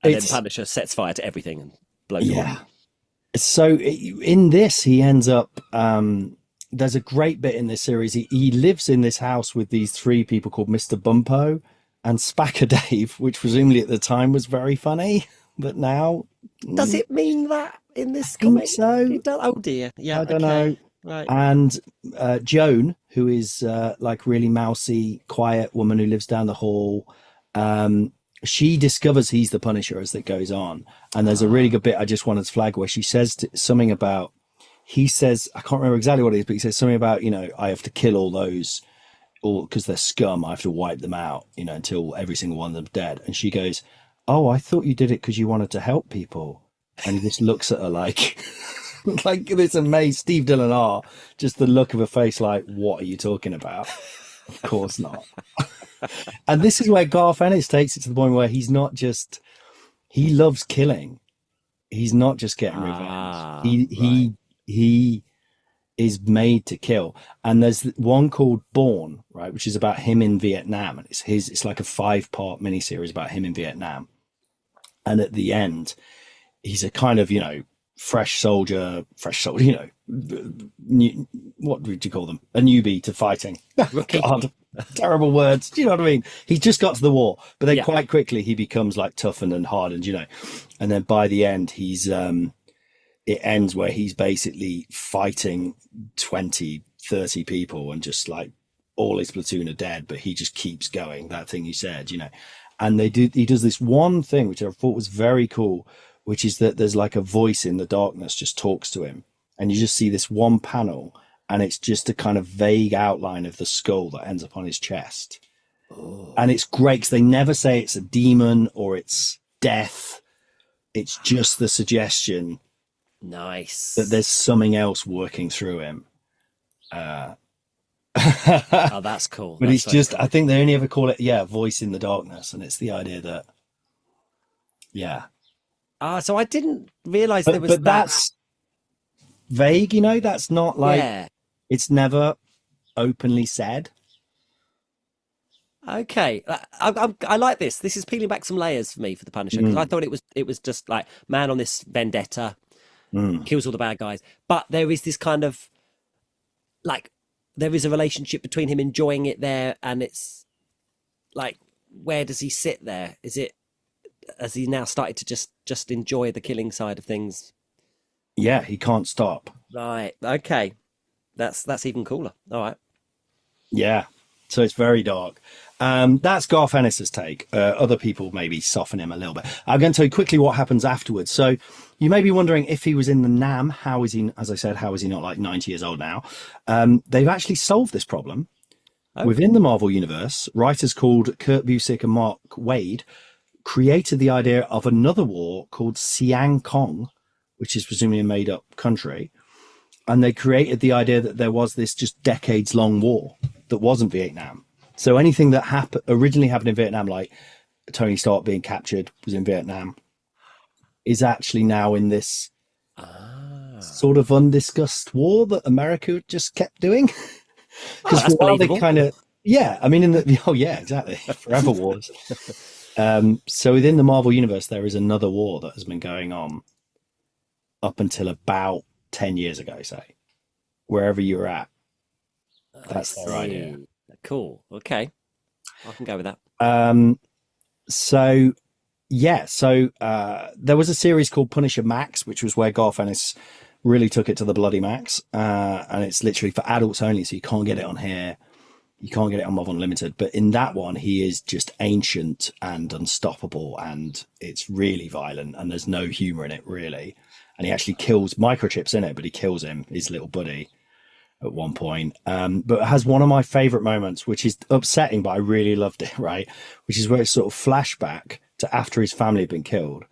And then Punisher sets fire to everything and blows it up. So in this, he ends up, there's a great bit in this series. He lives in this house with these three people called Mr. Bumpo and Spacker Dave, which presumably at the time was very funny, but now... Does it mean that in this comic? So. Oh dear. Yeah, I don't know. Right. And Joan, who is like really mousy, quiet woman who lives down the hall, she discovers he's the Punisher as it goes on. And there's a really good bit I just wanted to flag where she says something about, he says, I can't remember exactly what it is, but he says something about, I have to kill all those, because they're scum. I have to wipe them out, until every single one of them's dead. And she goes, oh, I thought you did it because you wanted to help people. And he just looks at her like, like this amazing Steve Dillon R, just the look of her face like, what are you talking about? Of course not. And this is where Garth Ennis takes it to the point where he's not just, he loves killing. He's not just getting revenge. He is made to kill. And there's one called Born, right, which is about him in Vietnam. And it's like a 5-part miniseries about him in Vietnam. And at the end, he's a kind of, fresh soldier, what would you call them? A newbie to fighting. God, terrible words. Do you know what I mean? He's just got to the war, but then quite quickly he becomes like toughened and hardened, and then by the end he's, it ends where he's basically fighting 20, 30 people and just like all his platoon are dead, but he just keeps going. That thing you said, and he does this one thing, which I thought was very cool, which is that there's like a voice in the darkness just talks to him. And you just see this one panel and it's just a kind of vague outline of the skull that ends up on his chest. Oh. And it's great because they never say it's a demon or it's death. It's just the suggestion Nice. that there's something else working through him. Oh, that's cool. But That's it's very just, cool. I think they only ever call it, voice in the darkness. And it's the idea that, So I didn't realize there was but that's vague, that's not like, Yeah. it's never openly said. Okay. I like this. This is peeling back some layers for me for the Punisher, because I thought it was just like man on this vendetta, kills all the bad guys. But there is this kind of like there is a relationship between him enjoying it there, and it's like, where does he sit there? Has he now started to just enjoy the killing side of things? Yeah, he can't stop. Right. Okay. That's even cooler. All right. Yeah. So it's very dark. That's Garth Ennis's take. Other people maybe soften him a little bit. I'm going to tell you quickly what happens afterwards. So you may be wondering, if he was in the NAM, how is he, as I said, how is he not like 90 years old now? They've actually solved this problem. Within the Marvel Universe, writers called Kurt Busiek and Mark Waid created the idea of another war called Siang Kong, which is presumably a made-up country. And they created the idea that there was this just decades-long war that wasn't Vietnam. So anything that originally happened in Vietnam, like Tony Stark being captured, was in Vietnam, is actually now in this sort of undiscussed war that America just kept doing. Because that's believable. they kind of, I mean, exactly, forever wars. So within the Marvel Universe, there is another war that has been going on up until about 10 years ago, say, wherever you're at. That's their idea. Cool. Okay. I can go with that. So there was a series called Punisher Max, which was where Garth Ennis really took it to the bloody max. And it's literally for adults only, so you can't get it on here. You can't get it on Marvel Unlimited. But in that one, he is just ancient and unstoppable, and it's really violent, and there's no humor in it, really. And he actually kills Microchip's in it, but he kills him, his little buddy, at one point. But it has one of my favorite moments, which is upsetting, but I really loved it, right? Which is where it's sort of flashback to after his family had been killed.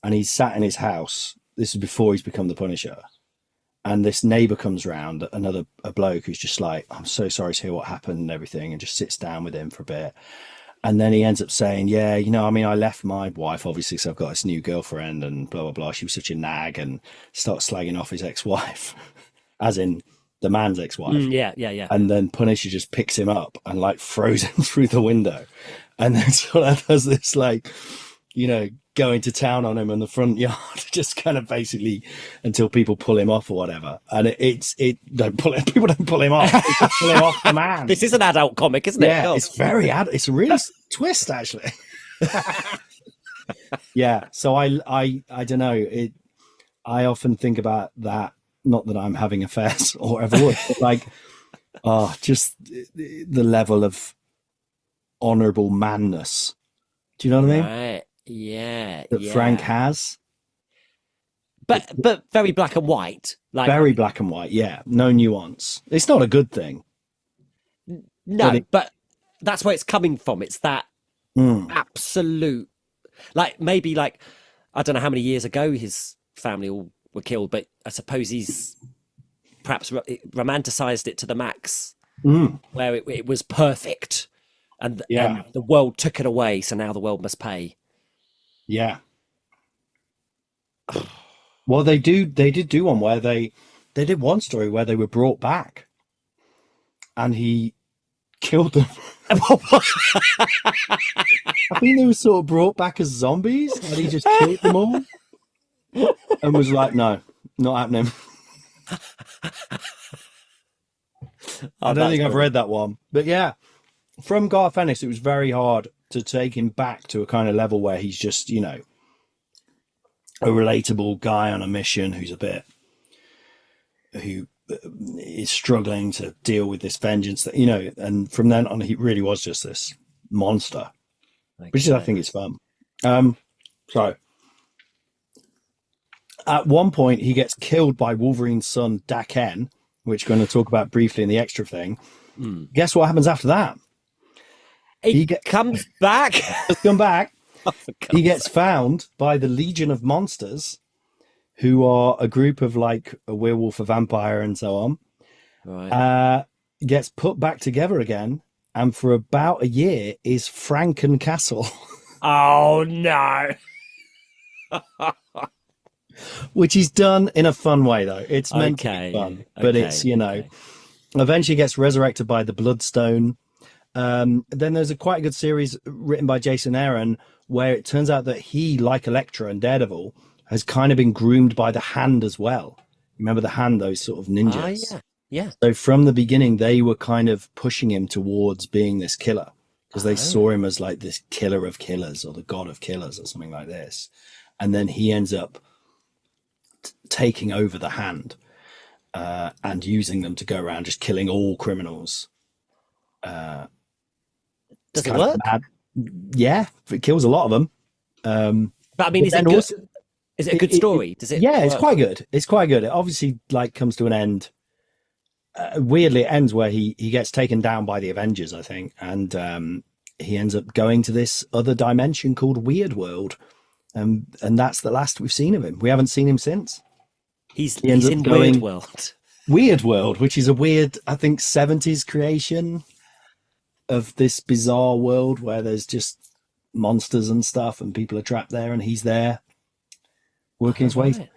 And he's sat in his house. This is before he's become the Punisher. And this neighbor comes round, a bloke who's just like, I'm so sorry to hear what happened and everything, and just sits down with him for a bit. And then he ends up saying, I left my wife, obviously, so I've got this new girlfriend and blah, blah, blah. She was such a nag, and starts slagging off his ex-wife, as in the man's ex-wife. Yeah. And then Punisher just picks him up and like throws him through the window. And then sort of does this like, going to town on him in the front yard, just kind of basically until people pull him off or whatever. And people don't pull him off. They just pull him off the man. This is an adult comic, isn't it? Yeah, it's very it's a real twist, actually. Yeah, so I don't know. I often think about that. Not that I'm having affairs or ever would, but like, just the level of honourable manness. Do you know what I mean? Right. Yeah. That Frank has. But very black and white. Like Very black and white, yeah. No nuance. It's not a good thing. No, but that's where it's coming from. It's that absolute, like, maybe like, I don't know how many years ago his family all were killed, but I suppose he's perhaps romanticized it to the max, where it was perfect, and the world took it away, so now the world must pay. Yeah. Well, they did do one where they did one story where they were brought back, and he killed them. I think they were sort of brought back as zombies, and he just killed them all, and was like, "No, not happening." I don't think I've read that one, but yeah, from Garth Ennis, it was very hard to take him back to a kind of level where he's just, a relatable guy on a mission who is struggling to deal with this vengeance that, and from then on, he really was just this monster, which is, I think, is fun. So at one point he gets killed by Wolverine's son, Daken, which we're going to talk about briefly in the extra thing. Guess what happens after that? He comes back. Come back. He gets found by the Legion of Monsters, who are a group of like a werewolf, a vampire, and so on, Right. gets put back together again, and for about a year is Franken Castle, Oh no. which is done in a fun way though. It's meant to be fun, Okay. but it's, you know, Okay. eventually gets resurrected by the Bloodstone. Then there's a quite good series written by Jason Aaron where it turns out that he, like Elektra and Daredevil, has kind of been groomed by the Hand as well. Remember the Hand, those sort of ninjas? Yeah. Yeah. So from the beginning, they were kind of pushing him towards being this killer because they saw him as like this killer of killers or the god of killers or something like this. And then he ends up taking over the Hand and using them to go around just killing all criminals. Does it kind of work? mad. Yeah, it kills a lot of them. But I mean, But is it then good? also- Is it a good story? Does it? Yeah, it's work? quite good. It's quite good. It obviously like comes to an end. Weirdly, it ends where he gets taken down by the Avengers, I think, and he ends up going to this other dimension called Weird World, and that's the last we've seen of him. We haven't seen him since. He ends he's up in going- Weird World. Weird World, which is a weird, I think, 70s creation of this bizarre world where there's just monsters and stuff, and people are trapped there, and he's there working his way, Right.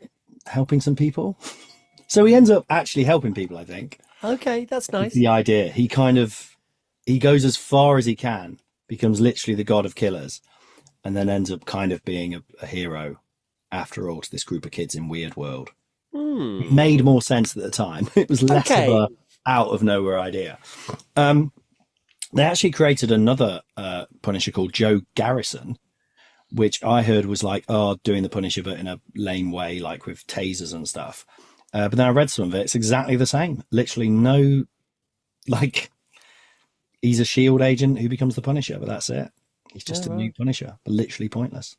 helping some people. So he ends up actually helping people, I think. Okay, that's nice. The idea. He goes as far as he can, becomes literally the god of killers, and then ends up kind of being a hero after all to this group of kids in Weird World. It made more sense at the time. It was less Okay. of a out of nowhere idea. They actually created another Punisher called Joe Garrison, which I heard was like, doing the Punisher but in a lame way, like with tasers and stuff. But then I read some of it. It's exactly the same. Literally no, like, he's a SHIELD agent who becomes the Punisher, but that's it. He's just a new Punisher, but literally pointless.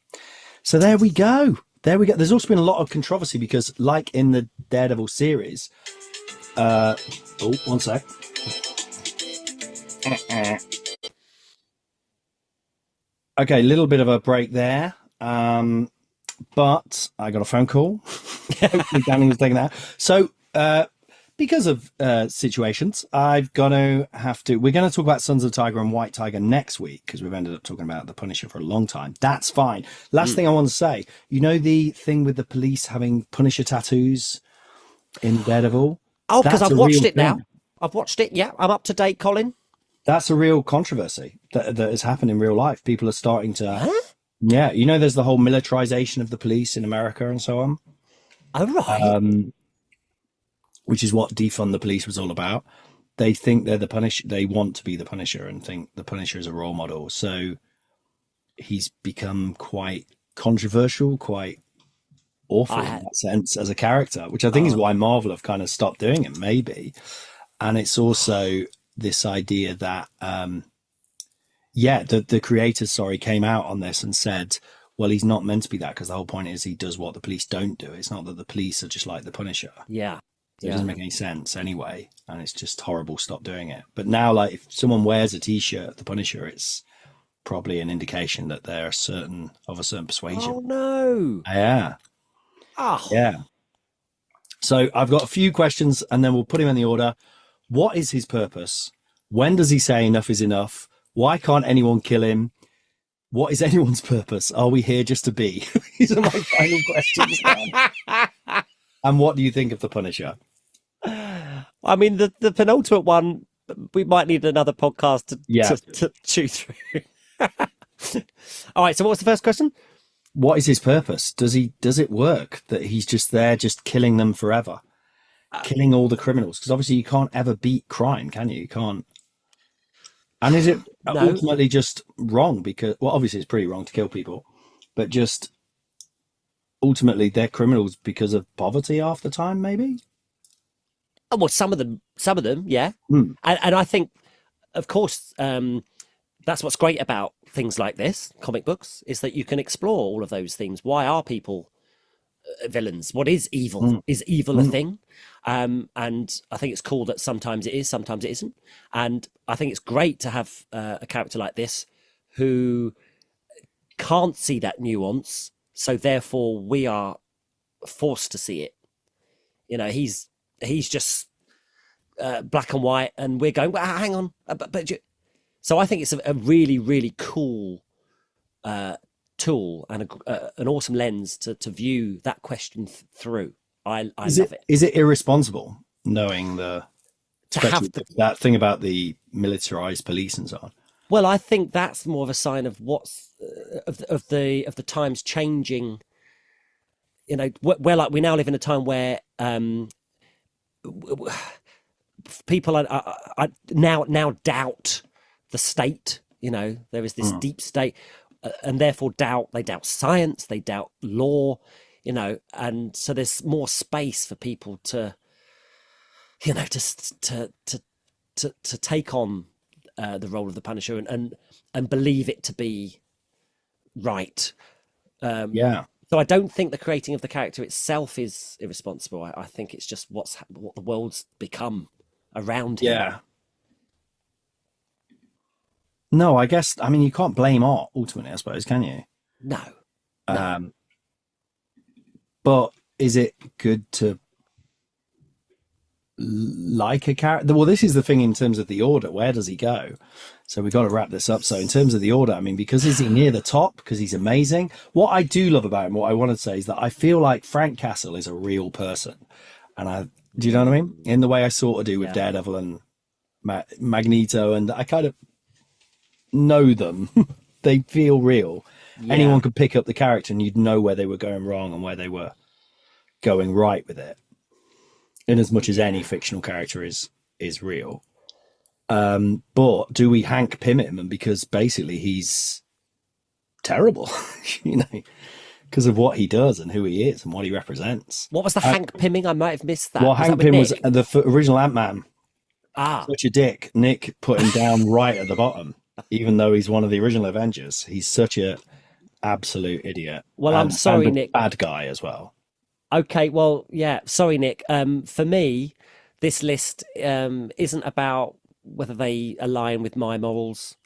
So there we go. There we go. There's also been a lot of controversy because, like in the Daredevil series, one sec. Okay, a little bit of a break there. But I got a phone call. Hopefully Danny was taking that. So, because of situations, we're going to talk about Sons of Tiger and White Tiger next week because we've ended up talking about the Punisher for a long time. That's fine. Last thing I want to say, you know the thing with the police having Punisher tattoos in Daredevil? Oh, because That's I've a watched real it now. thing. I've watched it. Yeah, I'm up to date, Colin. That's a real controversy that has happened in real life. People are starting to... Yeah, you know, there's the whole militarization of the police in America and so on. Oh, right. Which is what defund the police was all about. They think they're the Punisher. They want to be the Punisher and think the Punisher is a role model. So he's become quite controversial, quite awful in that sense as a character, which I think is why Marvel have kind of stopped doing it, maybe. And it's also this idea that, the creators, came out on this and said, well, he's not meant to be that because the whole point is he does what the police don't do. It's not that the police are just like the Punisher. Yeah. It doesn't make any sense anyway, and it's just horrible. Stop doing it. But now, like, if someone wears a T-shirt, the Punisher, it's probably an indication that they're of a certain persuasion. Oh, no. Yeah, Oh. yeah. So I've got a few questions, and then we'll put him in the order. What is his purpose? When does he say enough is enough? Why can't anyone kill him? What is anyone's purpose? Are we here just to be? These are my final questions. And what do you think of the Punisher? I mean, the penultimate one, we might need another podcast to chew through. All right, so what was the first question? What is his purpose? Does it work that he's just there, just killing them forever, killing all the criminals? Because obviously you can't ever beat crime, can you? You can't. And is it ultimately just wrong? Because, well, obviously it's pretty wrong to kill people, but just ultimately they're criminals because of poverty half the time, maybe. Oh, well, some of them, yeah. And I think, of course, that's what's great about things like this, comic books, is that you can explore all of those things. Why are people villains? What is evil? Is evil a thing? And I think it's cool that sometimes it is, sometimes it isn't. And I think it's great to have a character like this who can't see that nuance. So therefore we are forced to see it. You know, he's just black and white, and we're going, well, hang on, so I think it's a really, really cool tool and an awesome lens to view that question through. I love it. Is it irresponsible knowing have that thing about the militarized police and so on? Well, I think that's more of a sign of what's of the times changing. You know, where like we now live in a time where people are now doubt the state. You know, there is this deep state, and therefore they doubt science, they doubt law. You know, and so there's more space for people to, you know, just to take on the role of the Punisher and believe it to be right. Yeah. So I don't think the creating of the character itself is irresponsible. I think it's just what the world's become around him. Yeah. No, I guess, I mean, you can't blame art ultimately, I suppose, can you? No. But is it good to like a character? Well, this is the thing in terms of the order. Where does he go? So we've got to wrap this up. So in terms of the order, I mean, because is he near the top? Because he's amazing. What I do love about him, what I want to say is that I feel like Frank Castle is a real person. And do you know what I mean? In the way I sort of do with Daredevil and Magneto, and I kind of know them. They feel real. Yeah. Anyone could pick up the character and you'd know where they were going wrong and where they were going right with it. In as much as any fictional character is real. But do we Hank Pym him? And because basically he's terrible, you know, because of what he does and who he is and what he represents. What was the Hank Pymming? I might have missed that. Well, Hank Pym was the original Ant-Man. Such a dick. Nick put him down right at the bottom, even though he's one of the original Avengers. He's such a absolute idiot. Well, I'm sorry, Nick. Bad guy as well. Okay, well, yeah. Sorry, Nick. For me, this list isn't about whether they align with my morals.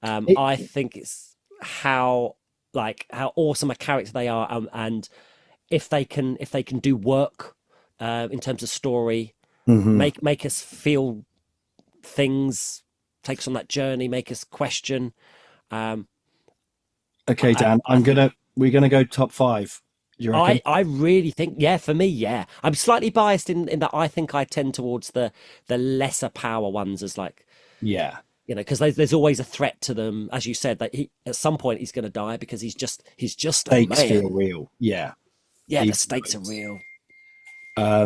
I think it's how awesome a character they are, and if they can do work in terms of story, make us feel things, take us on that journey, make us question. Okay, Dan, we're gonna go top 5. I really think, for me, yeah. I'm slightly biased in that I think I tend towards the lesser power ones as like, yeah, you know, because there's always a threat to them, as you said, that at some point he's going to die because he's just stakes feel real. Yeah, the stakes are real. I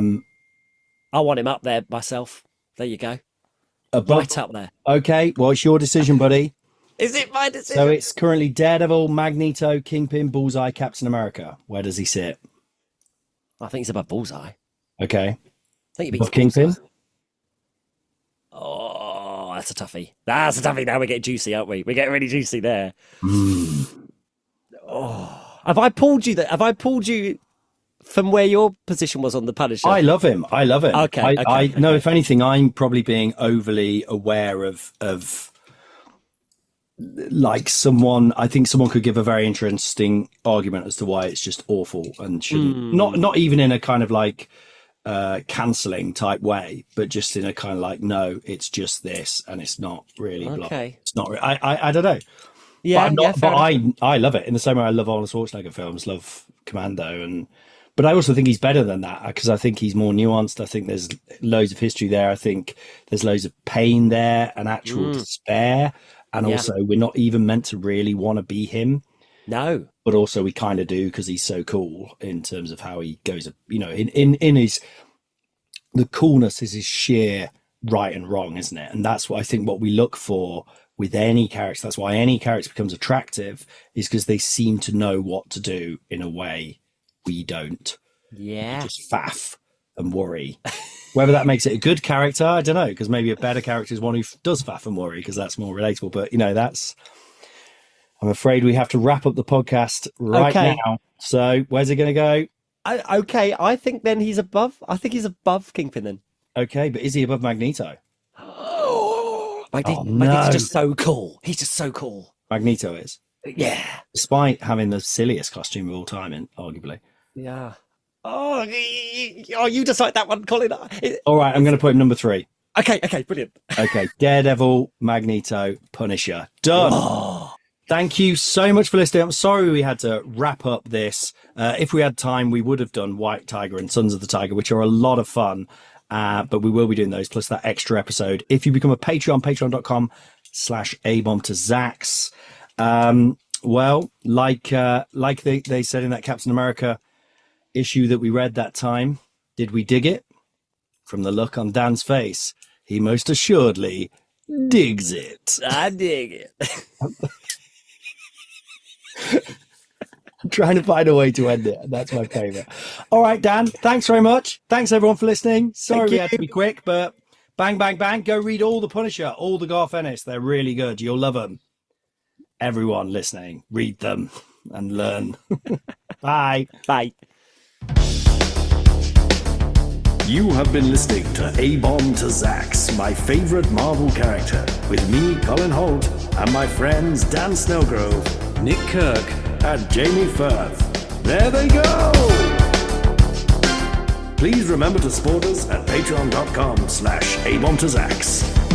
want him up there myself. There you go, right up there. Okay, well, it's your decision, buddy. Is it my decision? So it's currently Daredevil, Magneto, Kingpin, Bullseye, Captain America. Where does he sit? I think he's above Bullseye. Okay. I think he beats Kingpin. Oh, that's a toughie. That's a toughie. Now we're getting juicy, aren't we? We're getting really juicy there. Oh, have I pulled you from where your position was on the Punisher? I love him. Okay. No, if anything, I'm probably being overly aware of like I think someone could give a very interesting argument as to why it's just awful and shouldn't, not even in a kind of like cancelling type way, but just in a kind of like, no, it's just this and it's not really it's not I don't know. I love it in the same way I love Arnold Schwarzenegger films, love Commando, but I also think he's better than that because I think he's more nuanced. I think there's loads of history there. I think there's loads of pain there and actual despair. And also, we're not even meant to really want to be him. No. But also, we kind of do because he's so cool in terms of how he goes, you know, in his, the coolness is his sheer right and wrong, isn't it? And that's what I think what we look for with any character. That's why any character becomes attractive, is because they seem to know what to do in a way we don't. Yeah. We just faff and worry. Whether that makes it a good character, I don't know, because maybe a better character is one who does faff and worry because that's more relatable. But, you know, I'm afraid we have to wrap up the podcast now. So where's it going to go? I think then he's above. I think he's above Kingpin then. Okay, but is he above Magneto? Magneto's just so cool. He's just so cool. Magneto is. Yeah. Despite having the silliest costume of all time, arguably. Yeah. Oh, you decide that one, Colin. All right, I'm going to put him number 3. Okay, brilliant. Okay, Daredevil, Magneto, Punisher. Done. Oh. Thank you so much for listening. I'm sorry we had to wrap up this. If we had time, we would have done White Tiger and Sons of the Tiger, which are a lot of fun. But we will be doing those, plus that extra episode. If you become a Patreon, patreon.com/abombtozzzax. Well, like they said in that Captain America issue that we read that time, did we dig it? From the look on Dan's face, he most assuredly digs it. I dig it. I'm trying to find a way to end it. That's my favorite. All right, Dan, thanks very much. Thanks, everyone, for listening. Sorry we had to be quick, but bang, bang, bang. Go read all the Punisher, all the Garth Ennis. They're really good. You'll love them. Everyone listening, read them and learn. Bye. Bye. You have been listening to abombtozzzax, my favorite Marvel character, with me, Colin Holt, and my friends Dan Snellgrove, Nick Kirk, and Jamie Firth. There they go! Please remember to support us at patreon.com/abombtozzzax.